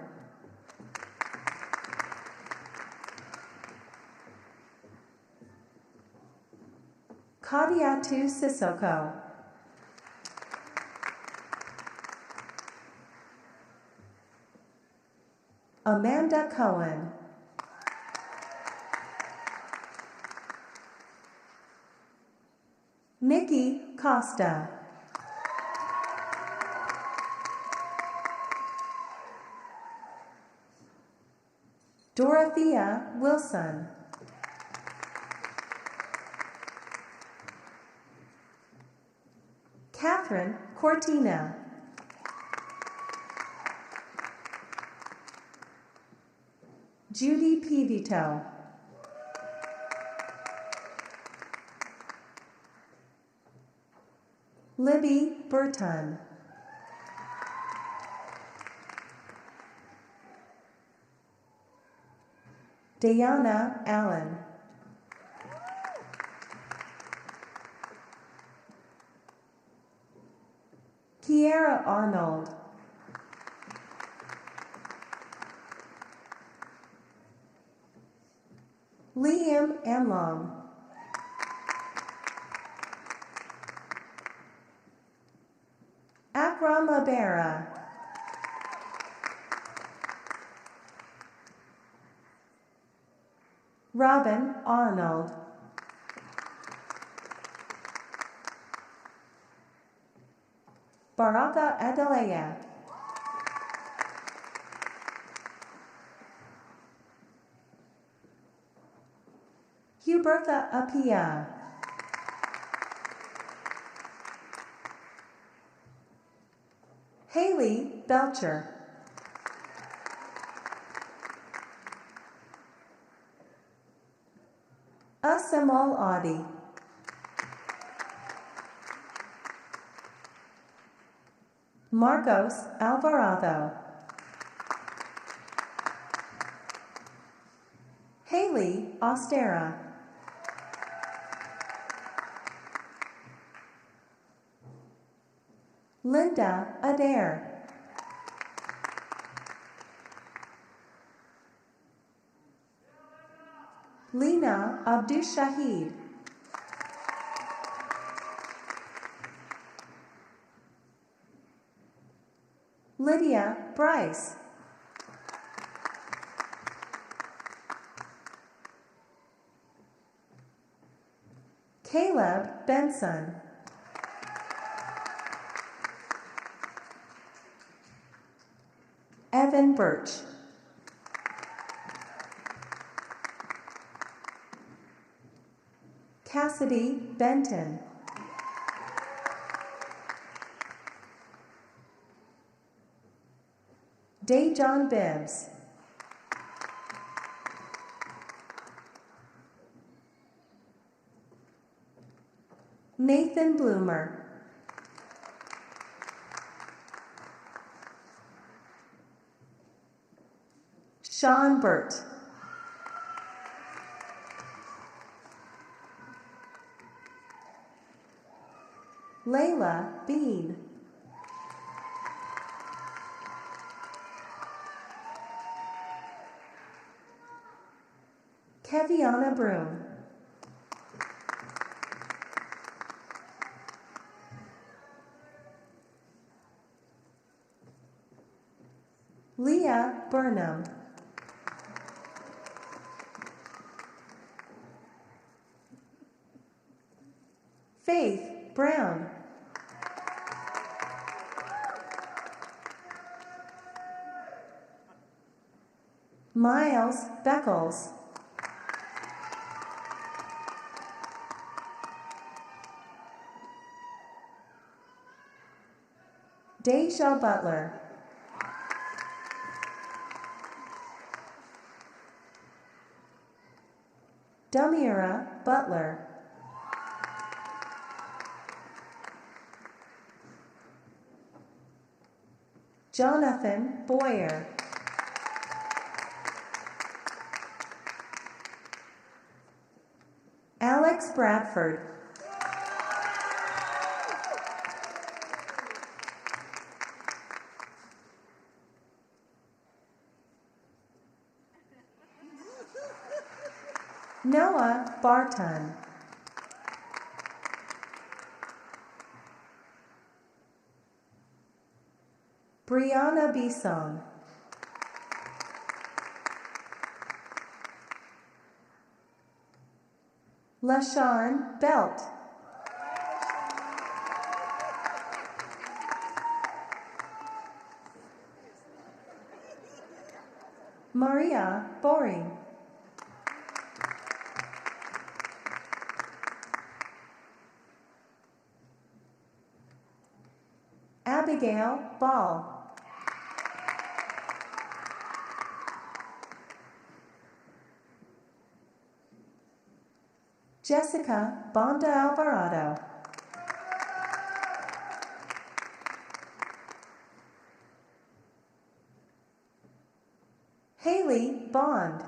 [SPEAKER 15] Kadiatu Sissoko. Amanda Cohen. Nikki Costa. Dorothea Wilson. Catherine Cortina. Judy Pivito. Libby Burton. Diana Allen. Kiera Arnold. Liam Amlong. Akram Abera. Robin Arnold. Baraka Adelea. Huberta Apia. Haley Belcher. Asamal Adi. Marcos Alvarado. Haley Ostera. Linda Adair. Lena Abdushahid. Lydia Bryce. Caleb Benson. Evan Birch. Cassidy Benton. Dejon Bibbs. Nathan Bloomer. Sean Burt. Layla Bean. Keviana Broom. Leah Burnham. Faith Brown. Miles Beckles. Deja Butler. Damira Butler. Jonathan Boyer. Alex Bradford. Noah Barton. Brianna Bisson. LaShawn Belt. Maria Boring. Abigail Ball. Jessica Bonda Alvarado. Haley Bond.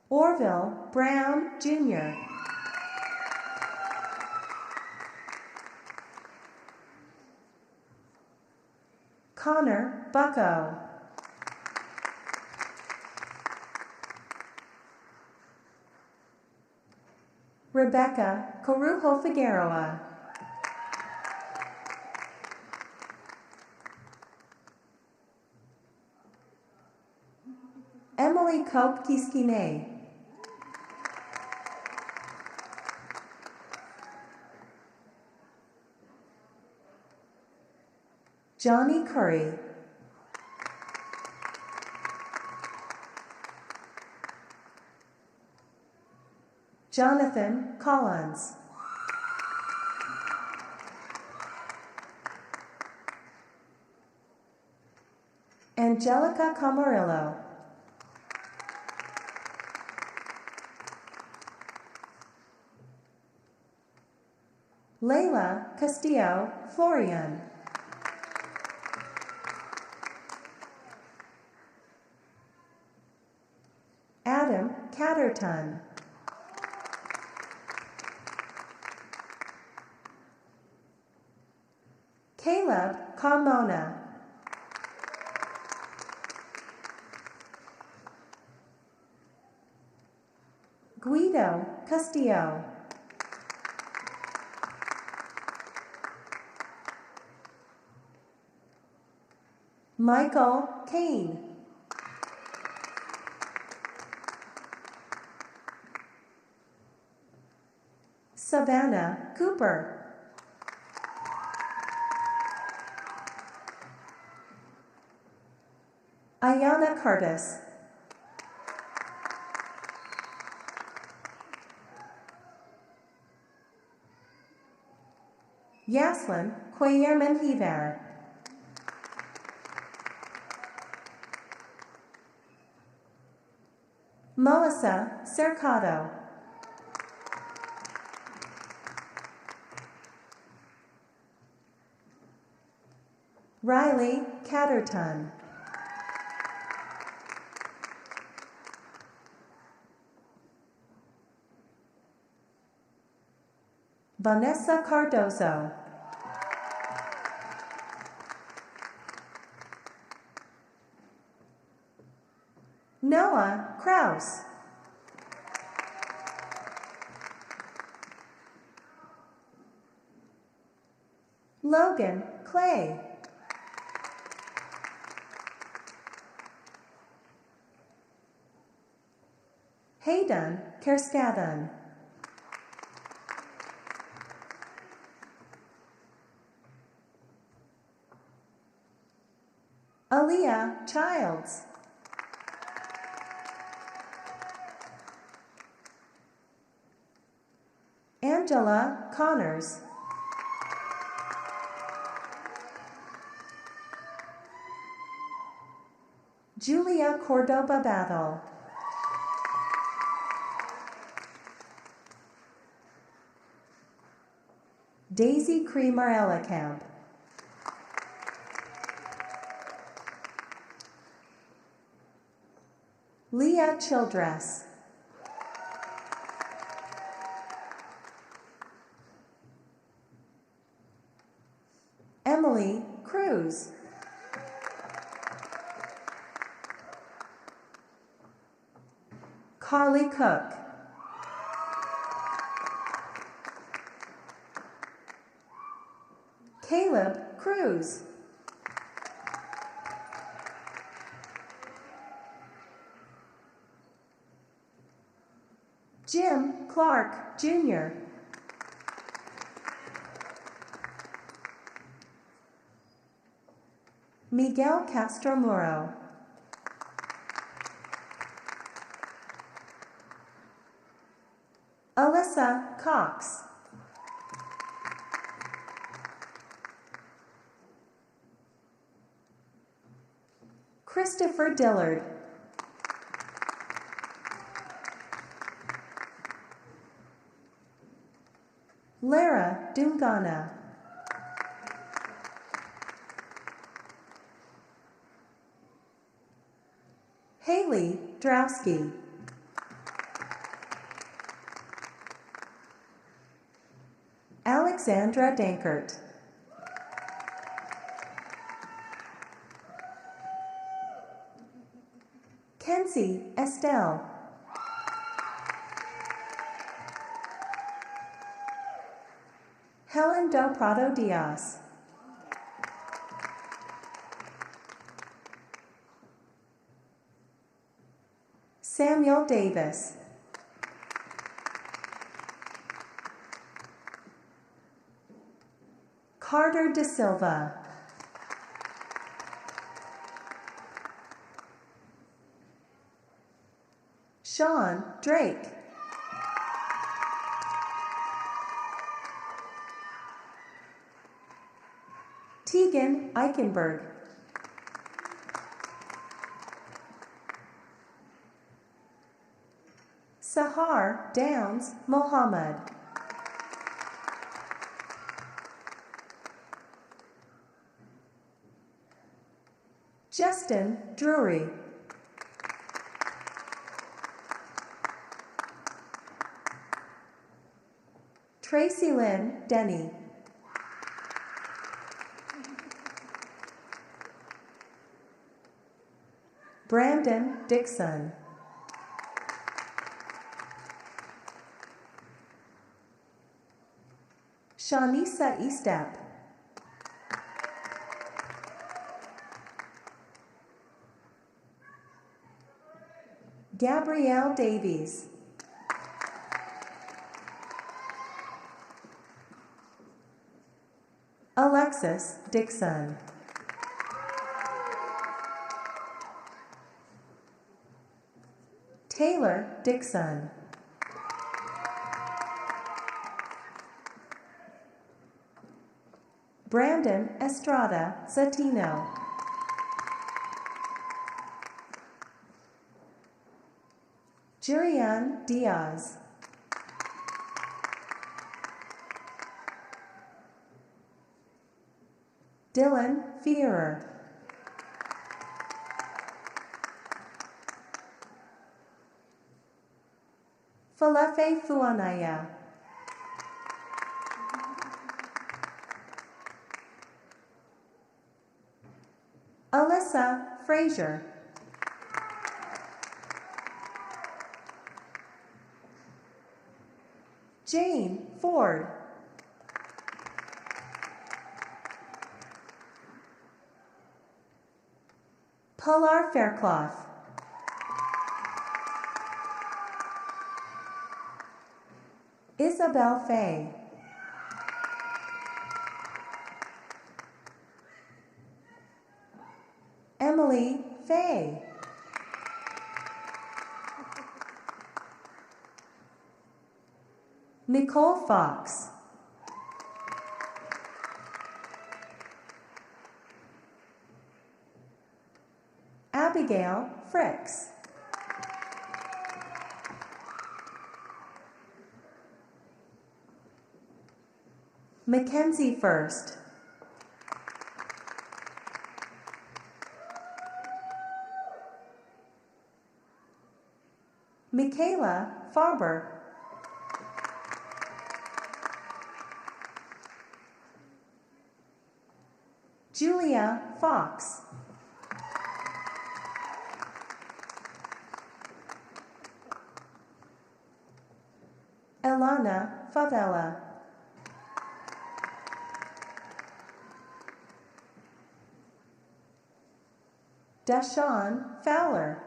[SPEAKER 15] Orville Brown, Jr. Connor Bucko. Rebecca Corujo Figueroa. Emily Cope Kiskine. Johnny Curry. Jonathan Collins. Angelica Camarillo. Layla Castillo Florian. Adam Catterton. Caleb Carmona. Guido Castillo. Michael Kane. Savannah Cooper. Ayana Curtis. Yaslin Quayerman-Hiver. Melissa Cercado. Riley Catterton. Vanessa Cardozo. Noah Kraus. Logan Clay. Hayden Kerskadan. Aaliyah Childs. Angela Connors. Julia Cordoba Battle. Daisy Creamer Ellicamp. Leah Childress. Emily Cruz. Carly Cook. Caleb Cruz. Jim Clark, Jr. Miguel Castro Muro. Alyssa Cox. Christopher Dillard. Lara Dungana. Haley Drowski. Alexandra Dankert. Kenzie Estelle. Helen Del Prado Diaz. Samuel Davis. Carter De Silva. Sean Drake. Tegan Eichenberg. Sahar Downs Mohammed. Justin Drury. Tracy Lynn Denny. Brandon Dixon. Shawnisa Estep. Gabrielle Davies. Alexis Dixon. Taylor Dixon. Brandon Estrada Zatino. Jurian Diaz. Dylan Fierer. Falefe Fuanaya. Alyssa Frazier. Jane Ford. Pilar Faircloth. Isabel Fay. Emily Fay. Nicole Fox. Abigail Fricks. Mackenzie First. Michaela Farber. Julia Fox. Elana Favela. Dashawn Fowler.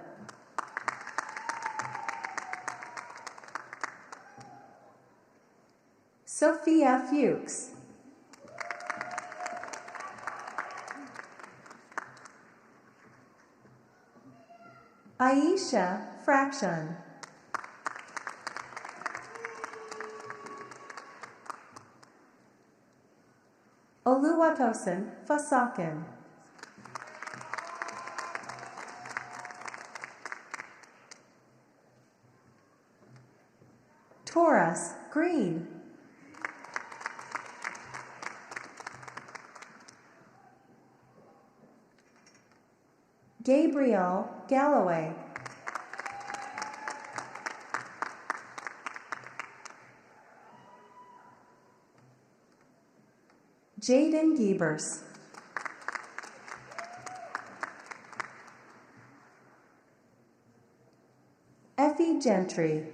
[SPEAKER 15] Sophia Fuchs. Aisha Fraction. Oluwatosin Fasakin. Taurus Green. Gabriel Galloway. Jaden Giebers. Effie Gentry.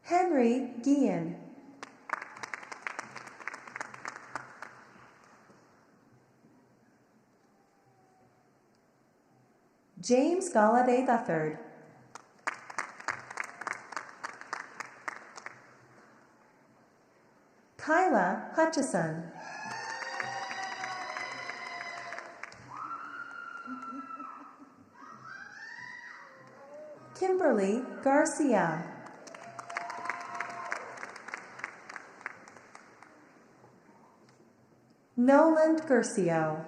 [SPEAKER 15] Henry Guillen. James Galladay III. Kyla Hutchison. Kimberly Garcia. Noland Gercio.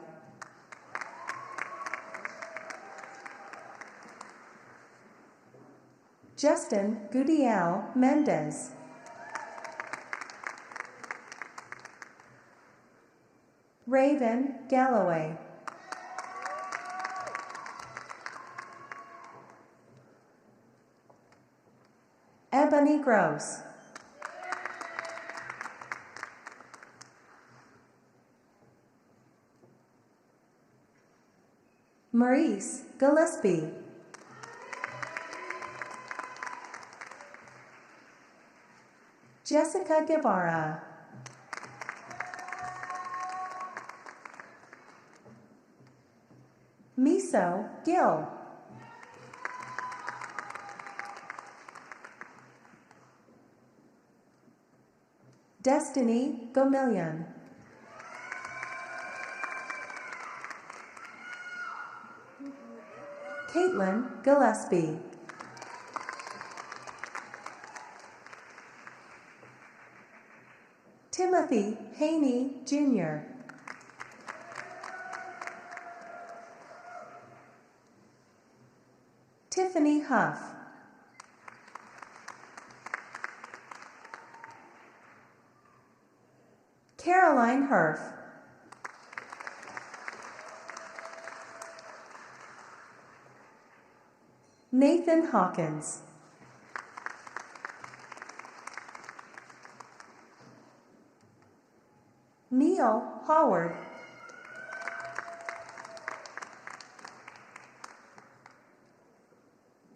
[SPEAKER 15] Justin Gudiel Mendez. Raven Galloway. Ebony Gross. Maurice Gillespie. Jessica Guevara. Miso Gill. Destiny Gomillion. Caitlin Gillespie. Timothy Haney, Jr. Tiffany Huff. Caroline Herf. Nathan Hawkins. Neil Howard.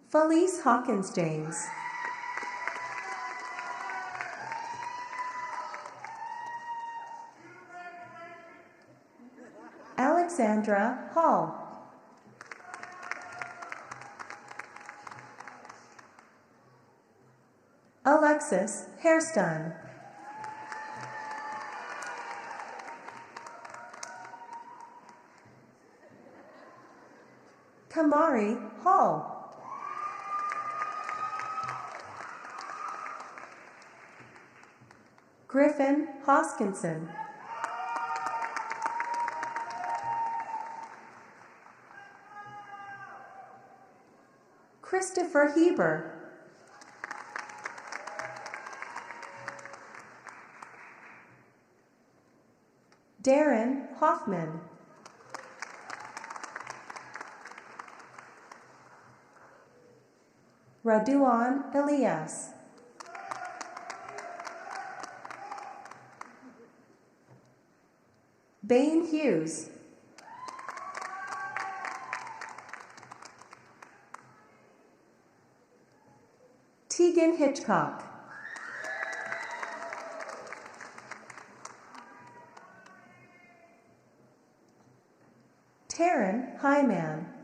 [SPEAKER 15] Felice Hawkins James. Alexandra Hall. Alexis Hairston. Kamari Hall. Griffin Hoskinson. Christopher Heber. Darren Hoffman. Raduan Elias. Bain Hughes. Tegan Hitchcock. Taryn Hyman.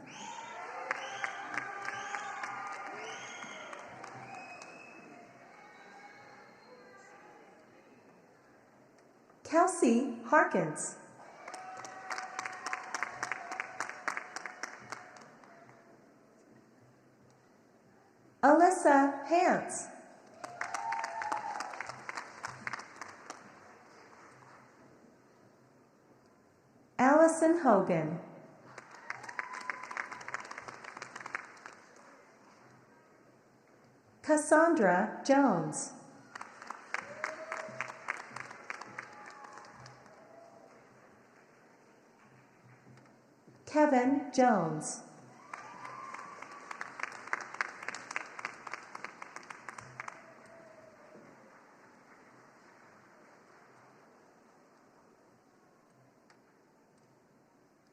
[SPEAKER 15] Kelsey Harkins. Alyssa Hance. Allison Hogan. Cassandra Jones. Kevin Jones.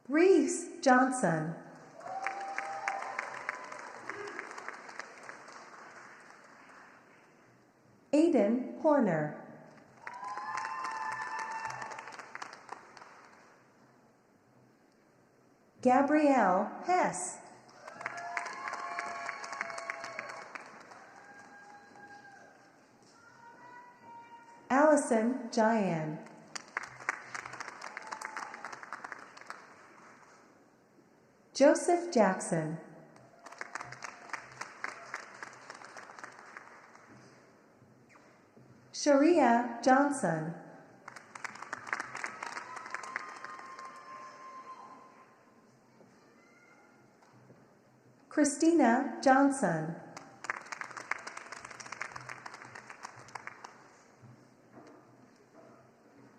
[SPEAKER 15] Reese Johnson. Aiden Horner. Gabrielle Hess. Allison Gian. Joseph Jackson. Sharia Johnson. Christina Johnson.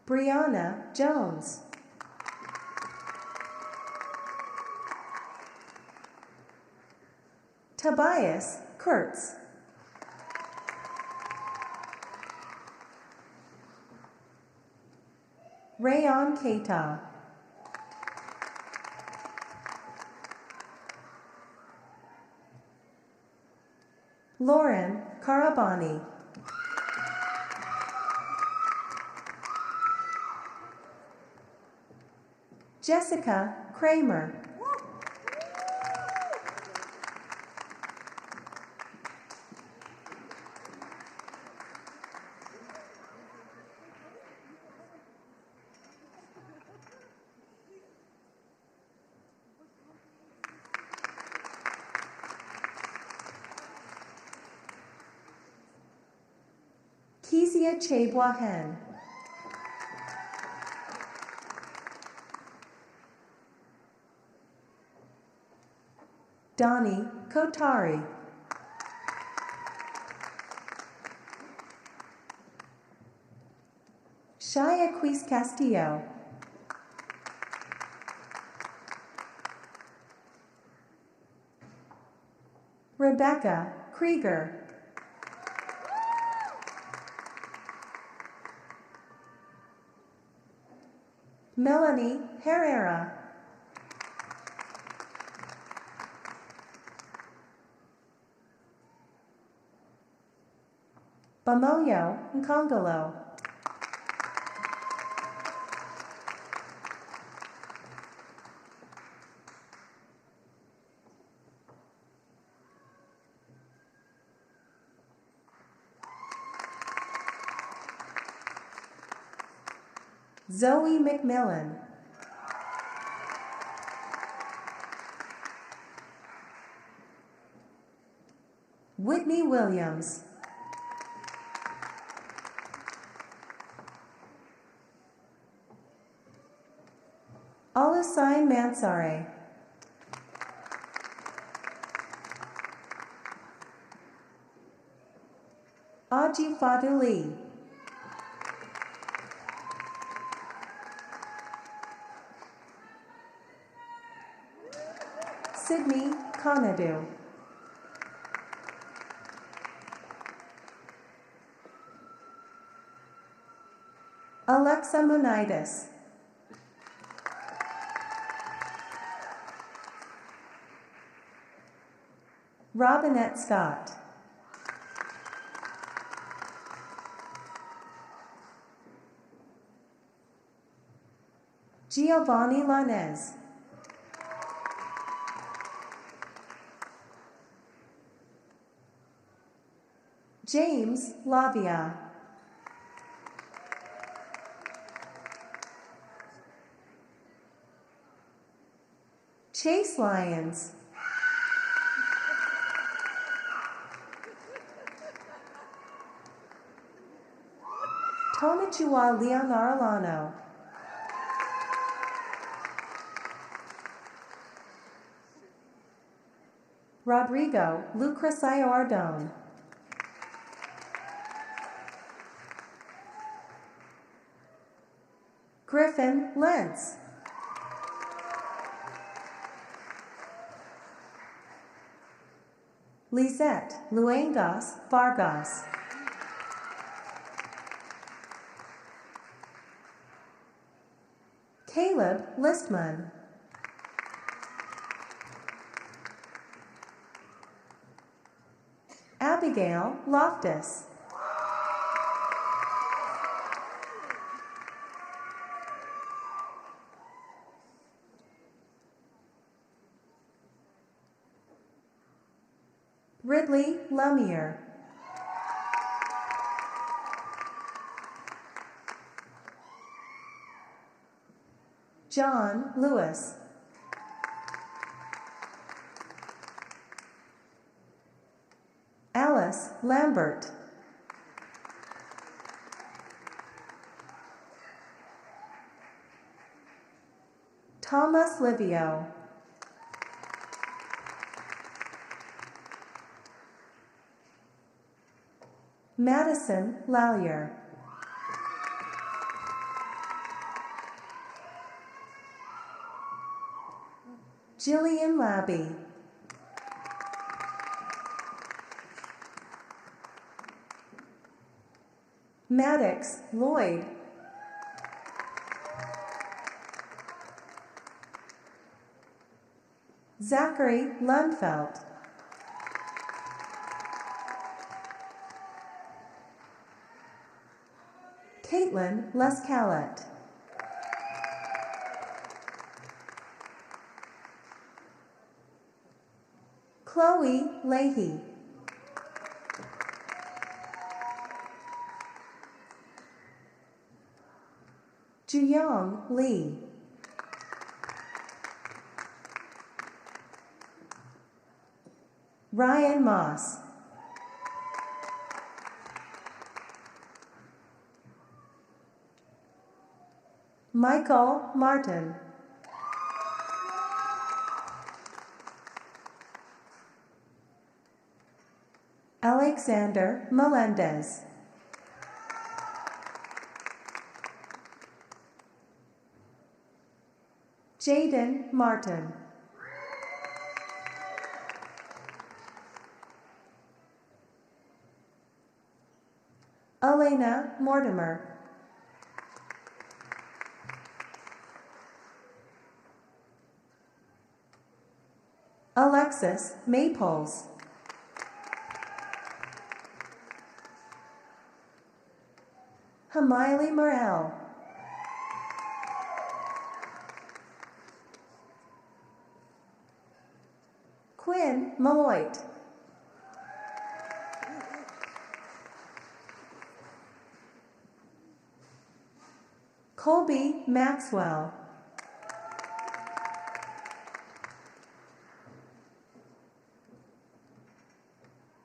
[SPEAKER 15] Brianna Jones. Tobias Kurtz. Rayon Keita. Lauren Karabani. Jessica Kramer. Kezia Chebwa Hen. Donnie Kotari. Shia Quis Castillo. Rebecca Krieger. Melanie Herrera. Bamoyo Nkongolo. Zoe McMillan. Whitney Williams. Olusegun Mansare. Aji Faduli. Sydney Conadu. Alexa Munitis. Robinette Scott. Giovanni Lanez. James Lavia. Chase Lyons. Tonachua Leon Arlano. Rodrigo Lucrecio Ardone. Griffin Lentz. Lisette Luengas Vargas. Caleb Listman. Abigail Loftus. Ridley Lumiere. John Lewis. Alice Lambert. Thomas Livio. Madison Lallier. Jillian Labby. Maddox Lloyd. Zachary Lundfelt. Caitlin Lescalet. Chloe Leahy. Juyong Lee. Ryan Moss. Michael Martin. Alexander Melendez. Jaden Martin. Elena Mortimer. Alexis Maples. Hamiley Morel. Quinn Maloit. Colby Maxwell.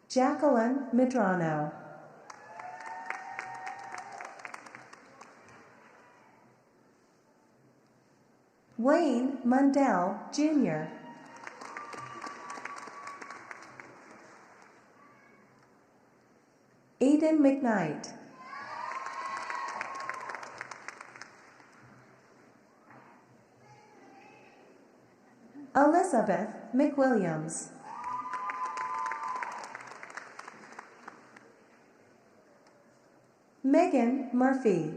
[SPEAKER 15] Jacqueline Medrano. Wayne Mundell, Jr. Aiden McKnight. Elizabeth McWilliams. Megan Murphy.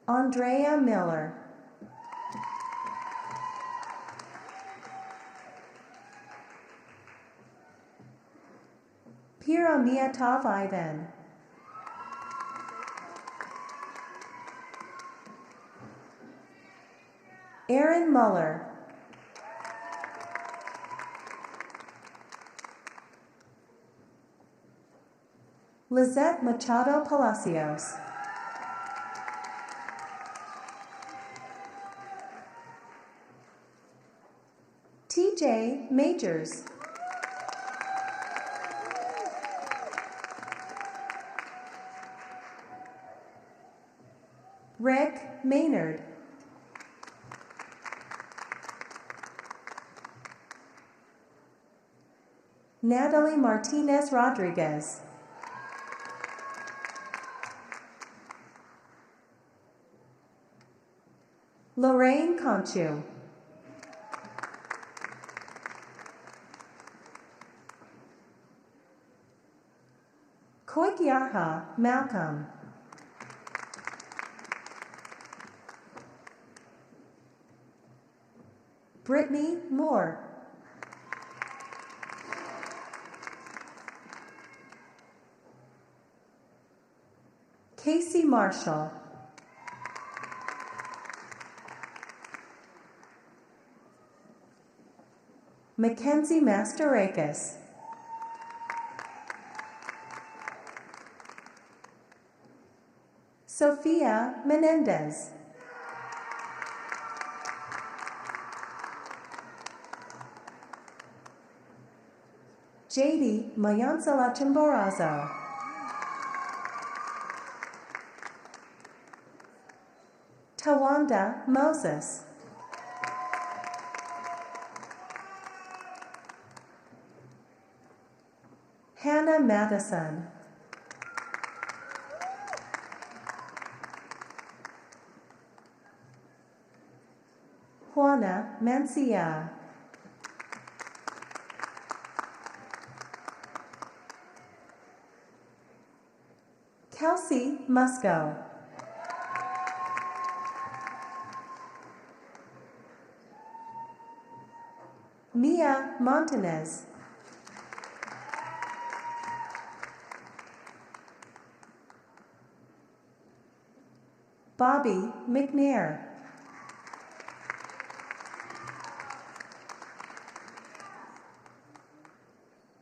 [SPEAKER 15] Andrea Miller. Piramiatov Ivan. Aaron Muller. Lizette Machado Palacios. TJ Majors. Rick Maynard. Natalie Martinez Rodriguez. Lorraine Conchu. Koikiaha Malcolm. Brittany Moore. Casey Marshall. Mackenzie Masterakis. Sofia Menendez. JD Mayansala Chimborazo. Tawanda Moses. Hannah Matheson. Juana Mancia. Kelsey Musco. Mia Montanez. Bobby McNair.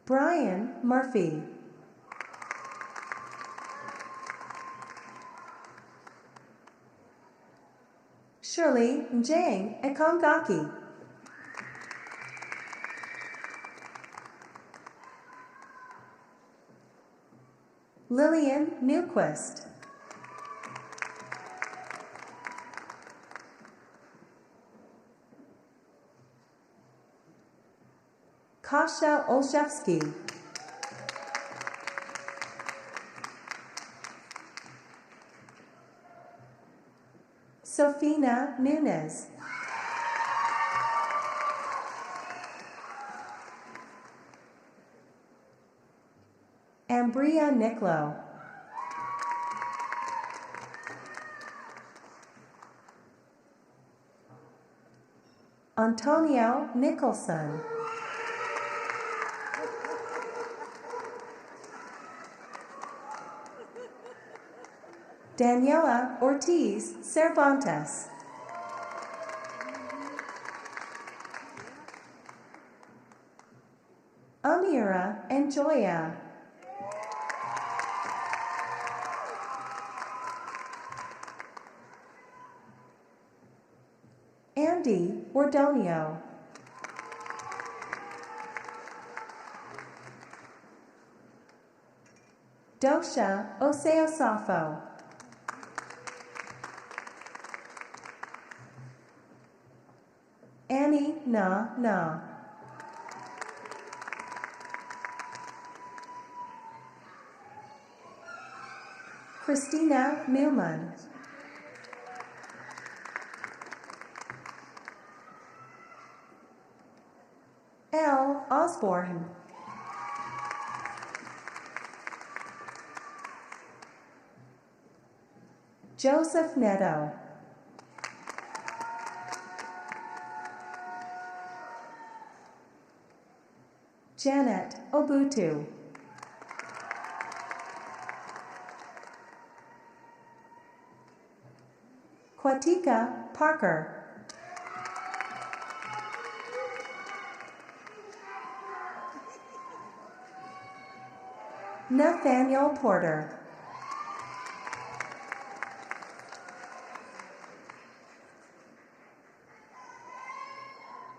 [SPEAKER 15] Brian Murphy. Shirley Njang Ekongaki. Lillian Newquist. Kasia Olszewski. Sofina Nunes. Ambria Niclo. Antonio Nicholson. Daniela Ortiz Cervantes. Amira and Joya. Andy Ordonio. Dosha Oseosafo. Annie Na. Christina Newman. L. Osborne. Joseph Neto. Janet Obutu. Kwatika Parker. Nathaniel Porter.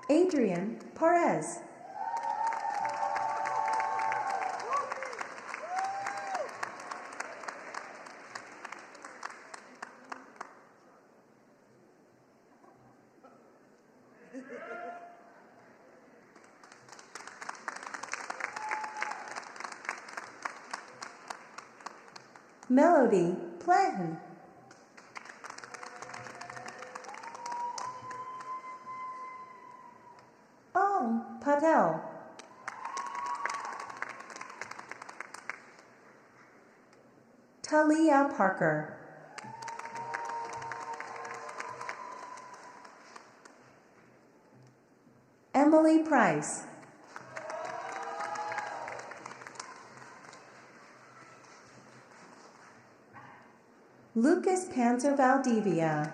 [SPEAKER 15] Adrian Perez. Melody Planton. Om Patel. Talia Parker. Emily Price. Lucas Panzer Valdivia.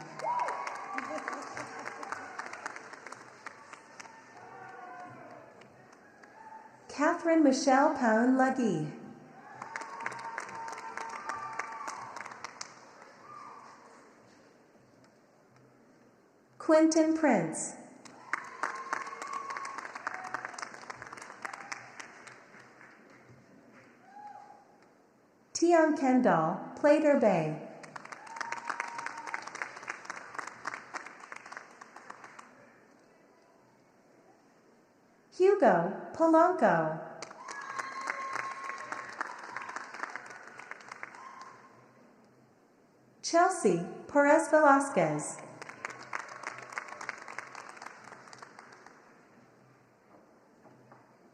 [SPEAKER 15] Catherine Michelle Paun Lagui. Quentin Prince. Tian Kendall, Plater Bay. Hugo Polanco. Chelsea Perez Velasquez.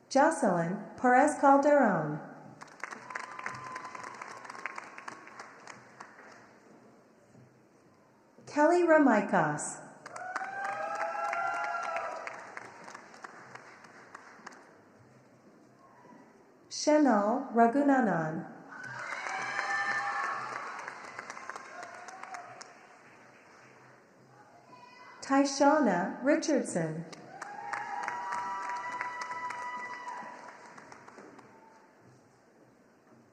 [SPEAKER 15] Jocelyn Perez Calderon. Kelly Ramaikos. Chanel Ragunanan. Tyshana Richardson.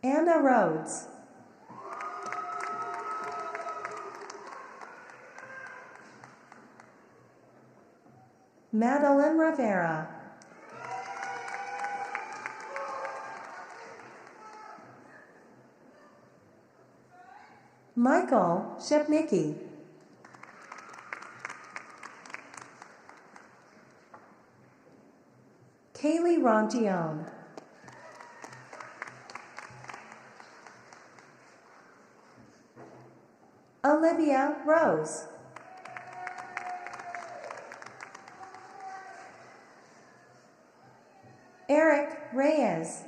[SPEAKER 15] Anna Rhodes. Madeline Rivera. Michael Shepnicki. Kaylee Rongione. Olivia Rose. Eric Reyes.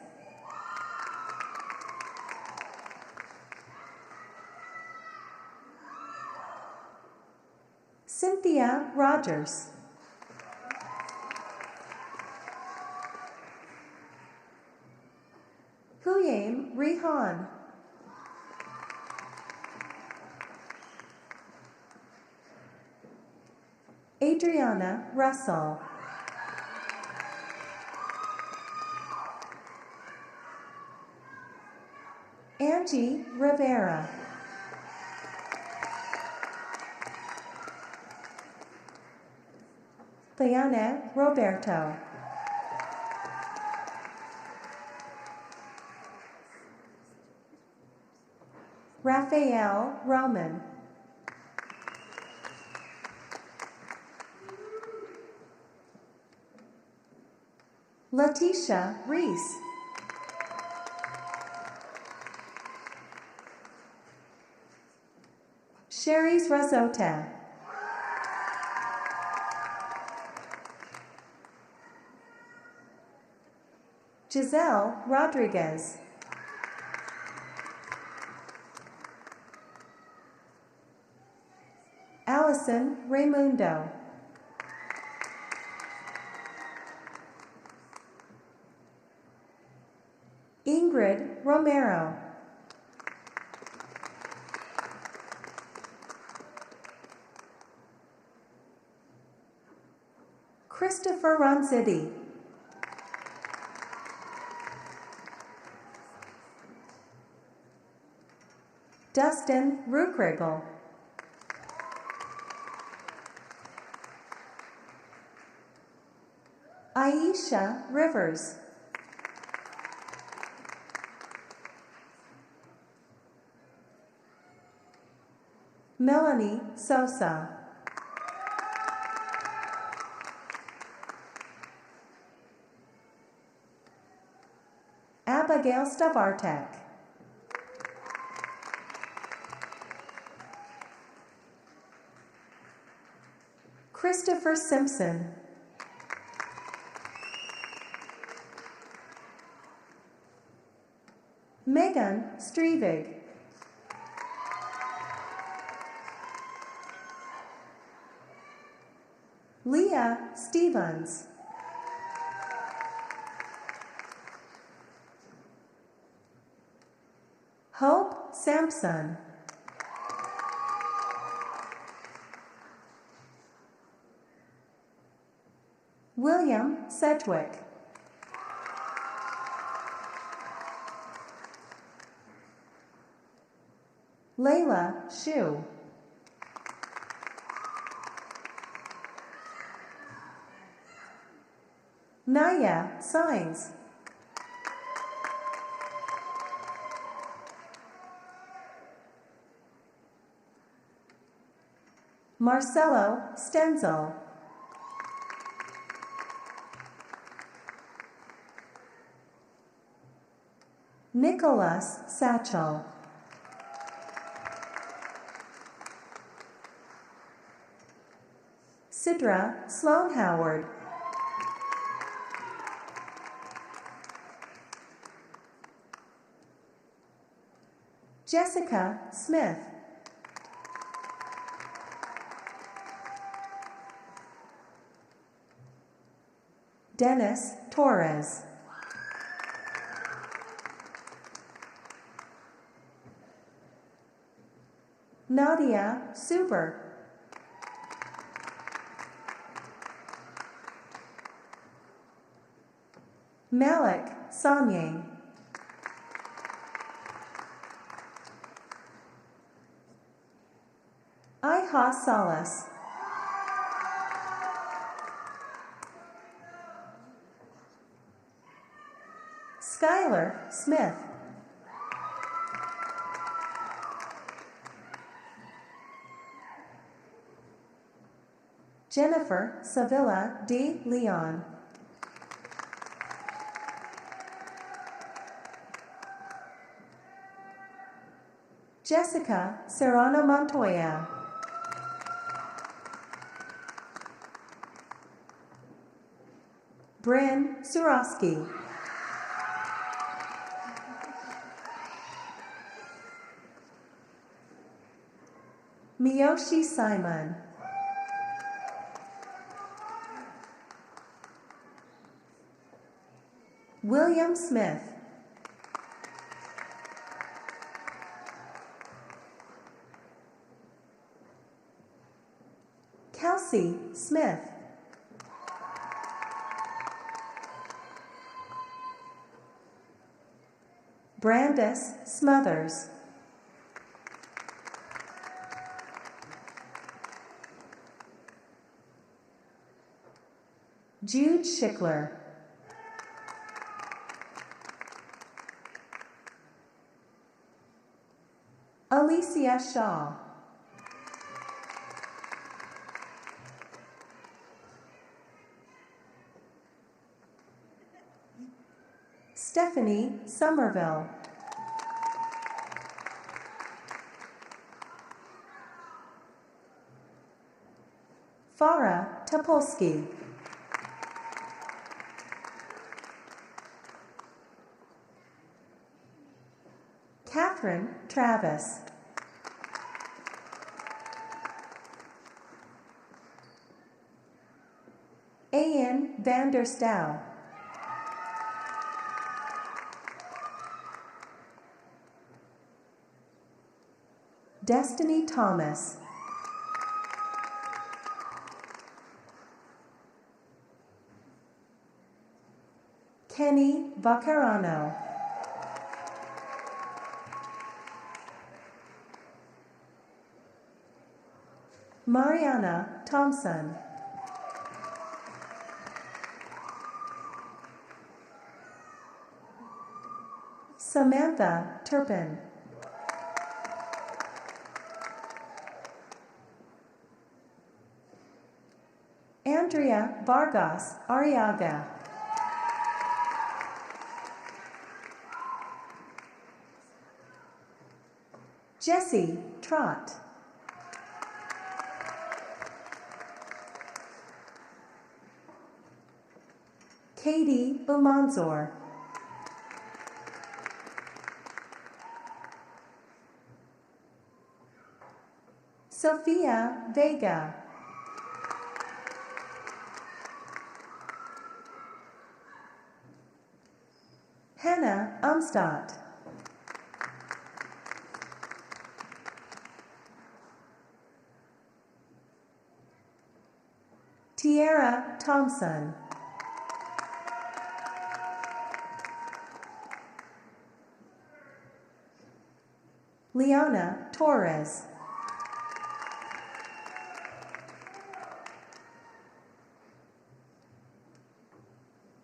[SPEAKER 15] Cynthia Rogers. Huyam Rihan. Adriana Russell. Angie Rivera. Leona Roberto. Raphael Roman. Letitia Reese. Sherry's Rosota. Giselle Rodriguez. Allison Raimundo. Ingrid Romero. Christopher Ronzitti. Dustin Rukrigel. Aisha Rivers. Melanie Sosa. Abigail Stavartek. Christopher Simpson. Megan Strevig. Leah Stevens. Hope Sampson. William Sedgwick. Layla Shu. Naya Sainz. Marcelo Stenzel. Nicholas Satchel. Sidra Sloan Howard. Jessica Smith. Dennis Torres. Nadia Suber. Malik Sanye. Iha Salas. Skylar Smith. Jennifer Sevilla de Leon. Jessica Serrano Montoya. Bryn Surowski. Miyoshi Simon. William Smith. Kelsey Smith. Brandis Smothers. Jude Schickler. Alicia Shaw. Stephanie Somerville. Farah Topolsky. Catherine Travis. Ian Vanderstow. Destiny Thomas. Kenny Vaccarano. Mariana Thompson. Samantha Turpin. Andrea Vargas Arriaga. Jesse Trott. Katie Bumanzor. Sophia Vega. Hannah Umstadt. Tiara Thompson. Liana Torres.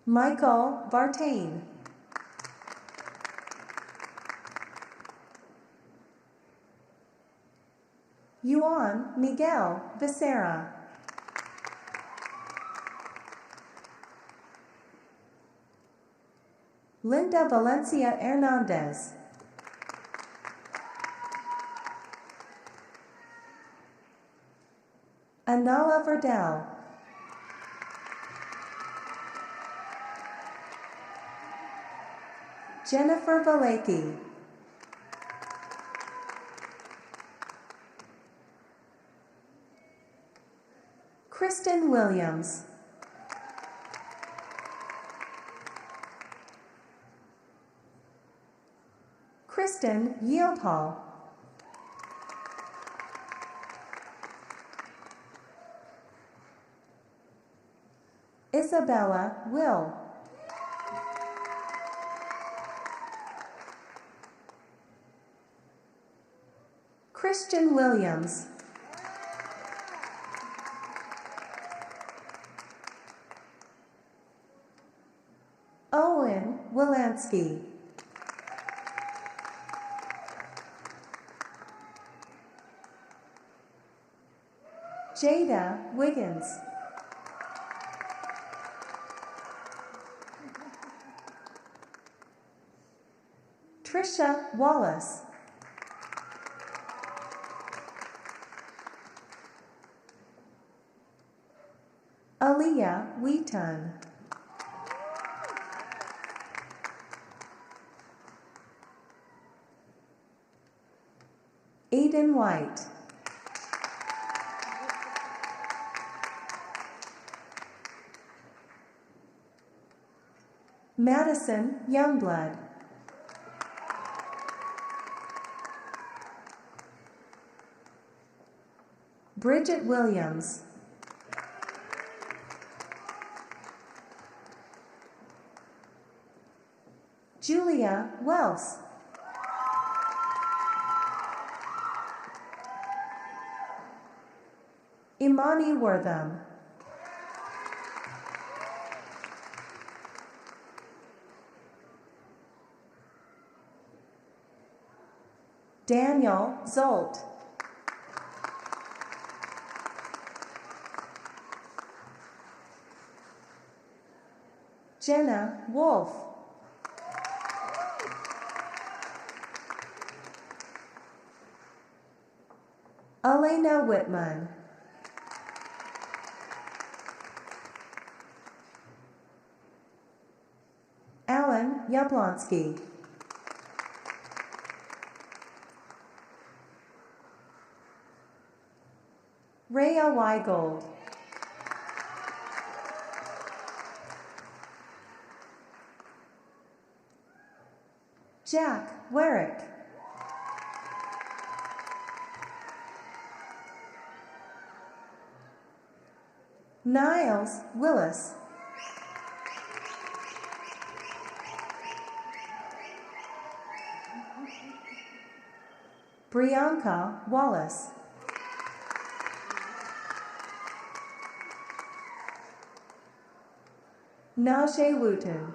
[SPEAKER 15] Michael Vartain. Juan Miguel Becerra. Linda Valencia Hernandez. Anala Verdell. Jennifer Valeki. Kristen Williams. Kristen Yieldhall. Isabella Will. Christian Williams. Owen Wilansky. Jada Wiggins. Trisha Wallace. Aaliyah Wheaton. Aiden White. Madison Youngblood. Bridget Williams. Julia Wells. Imani Wortham. Daniel Zolt. Jenna Wolf. Elena Whitman. Alan Yablonsky. Rhea Weigold. Jack Werrick. Niles Willis. Brianka Wallace. Najee Wooten.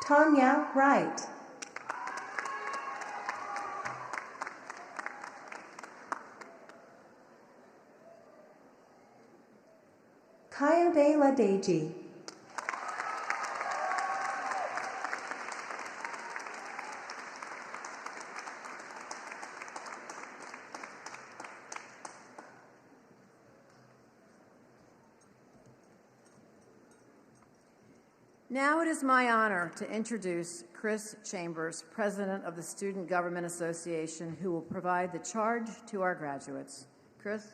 [SPEAKER 15] Tanya Wright. Kayode Ladeji.
[SPEAKER 10] Now it is my honor to introduce Chris Chambers, President of the Student Government Association, who will provide the charge to our graduates. Chris?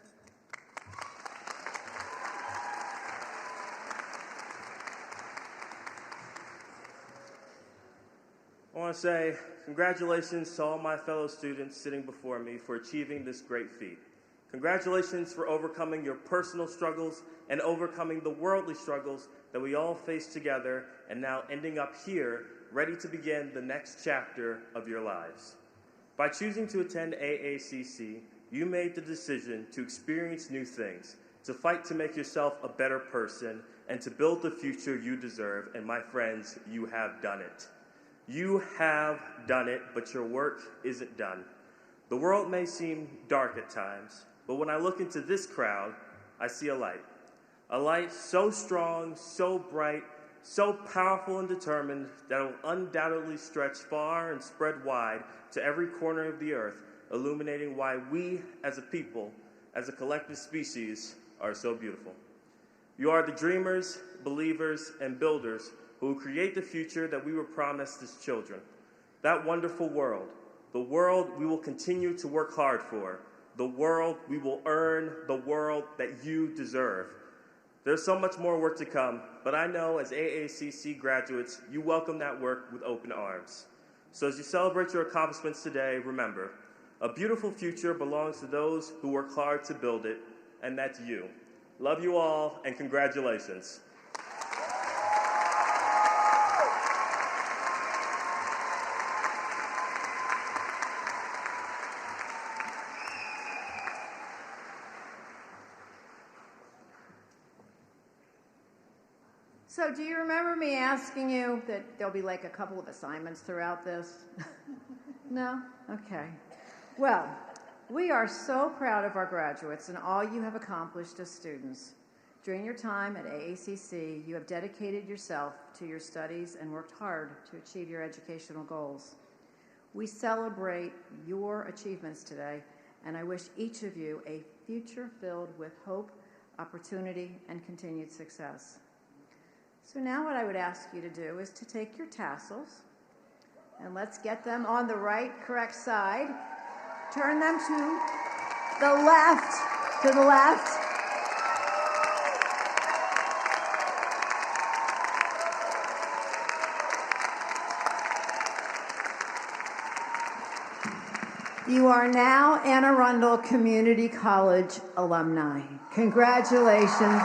[SPEAKER 16] I want to say congratulations to all my fellow students sitting before me for achieving this great feat. Congratulations for overcoming your personal struggles and overcoming the worldly struggles that we all face together, and now ending up here, ready to begin the next chapter of your lives. By choosing to attend AACC, you made the decision to experience new things, to fight to make yourself a better person, and to build the future you deserve, and my friends, you have done it. You have done it, but your work isn't done. The world may seem dark at times, but when I look into this crowd, I see a light so strong, so bright, so powerful and determined that it will undoubtedly stretch far and spread wide to every corner of the earth, illuminating why we as a people, as a collective species, are so beautiful. You are the dreamers, believers, and builders who will create the future that we were promised as children. That wonderful world, the world we will continue to work hard for, the world we will earn, the world that you deserve. There's so much more work to come, but I know as AACC graduates, you welcome that work with open arms. So as you celebrate your accomplishments today, remember, a beautiful future belongs to those who work hard to build it, and that's you. Love you all, and congratulations.
[SPEAKER 10] So do you remember me asking you that there'll be like a couple of assignments throughout this? No? Okay. Well, we are so proud of our graduates and all you have accomplished as students. During your time at AACC, you have dedicated yourself to your studies and worked hard to achieve your educational goals. We celebrate your achievements today, and I wish each of you a future filled with hope, opportunity, and continued success. So now what I would ask you to do is to take your tassels, and let's get them on the right, correct side. Turn them to the left, to the left. You are now Anne Arundel Community College alumni. Congratulations.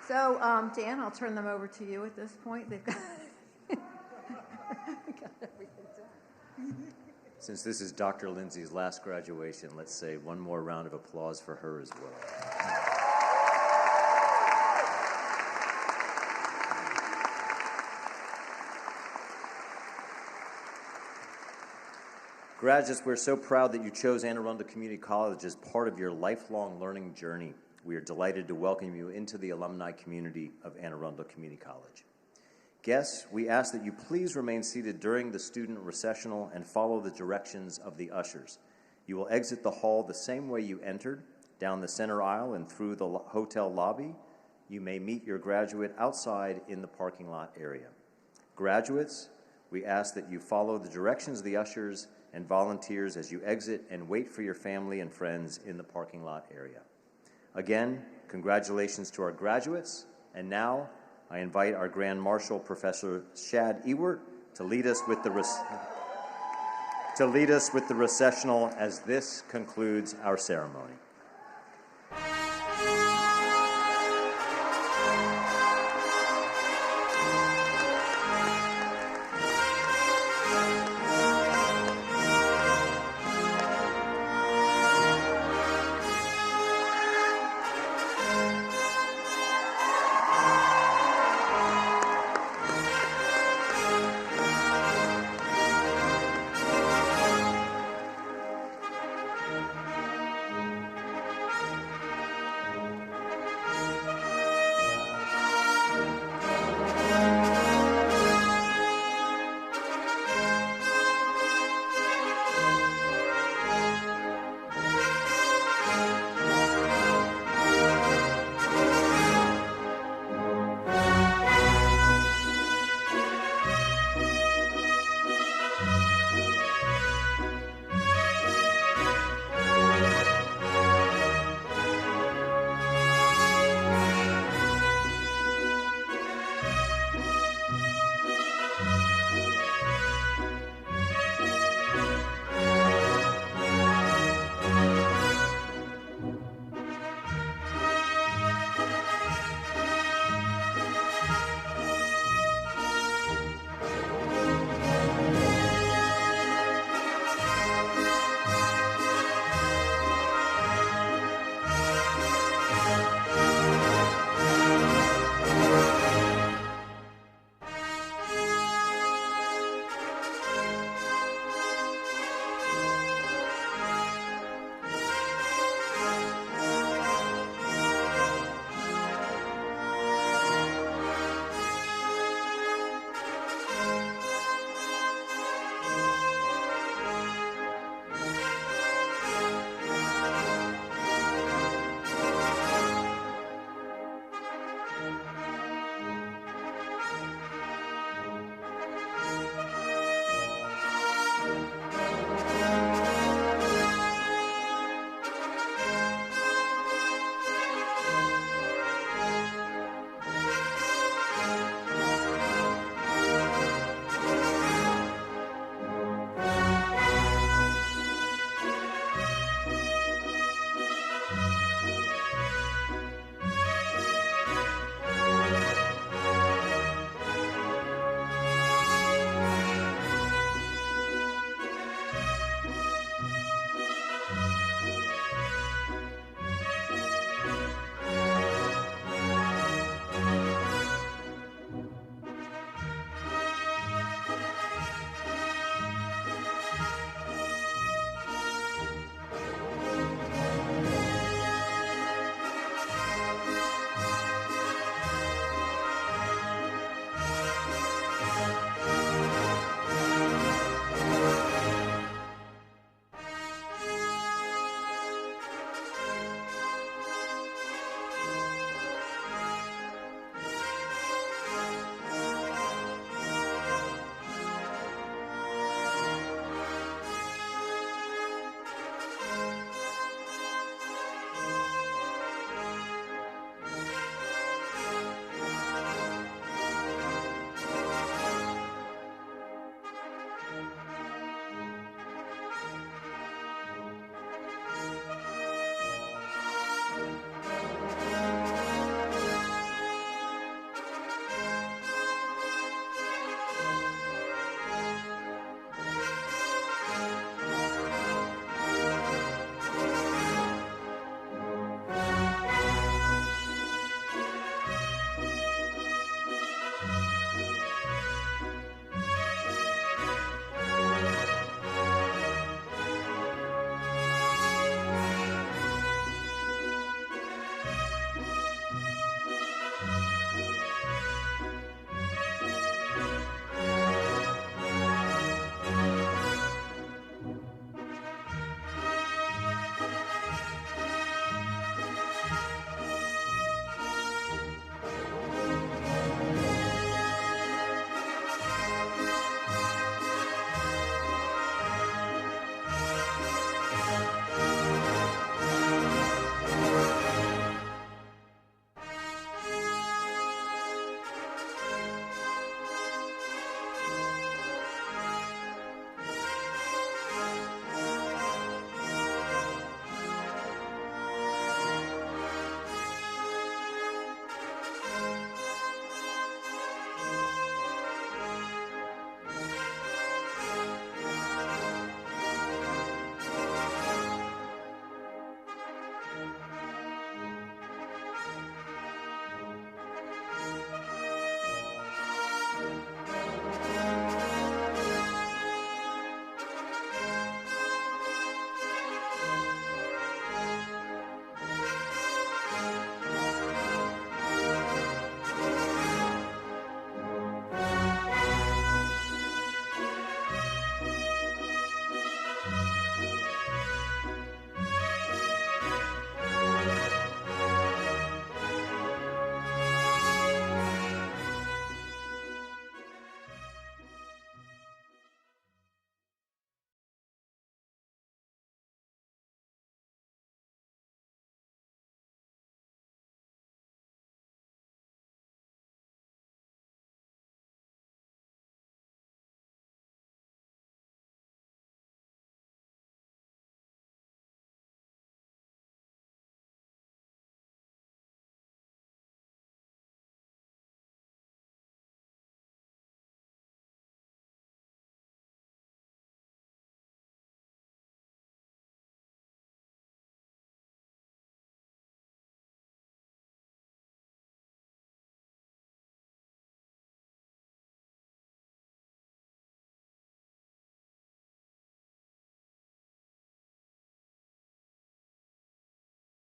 [SPEAKER 10] So, Dan, I'll turn them over to you at this point. They've got everything done.
[SPEAKER 1] Since this is Dr. Lindsay's last graduation, let's say one more round of applause for her as well. Graduates, we're so proud that you chose Anne Arundel Community College as part of your lifelong learning journey. We are delighted to welcome you into the alumni community of Anne Arundel Community College. Guests, we ask that you please remain seated during the student recessional and follow the directions of the ushers. You will exit the hall the same way you entered, down the center aisle and through the hotel lobby. You may meet your graduate outside in the parking lot area. Graduates, we ask that you follow the directions of the ushers and volunteers as you exit and wait for your family and friends in the parking lot area. Again, congratulations to our graduates, and now I invite our Grand Marshal, Professor Shad Ewert, to lead us with the recessional as this concludes our ceremony.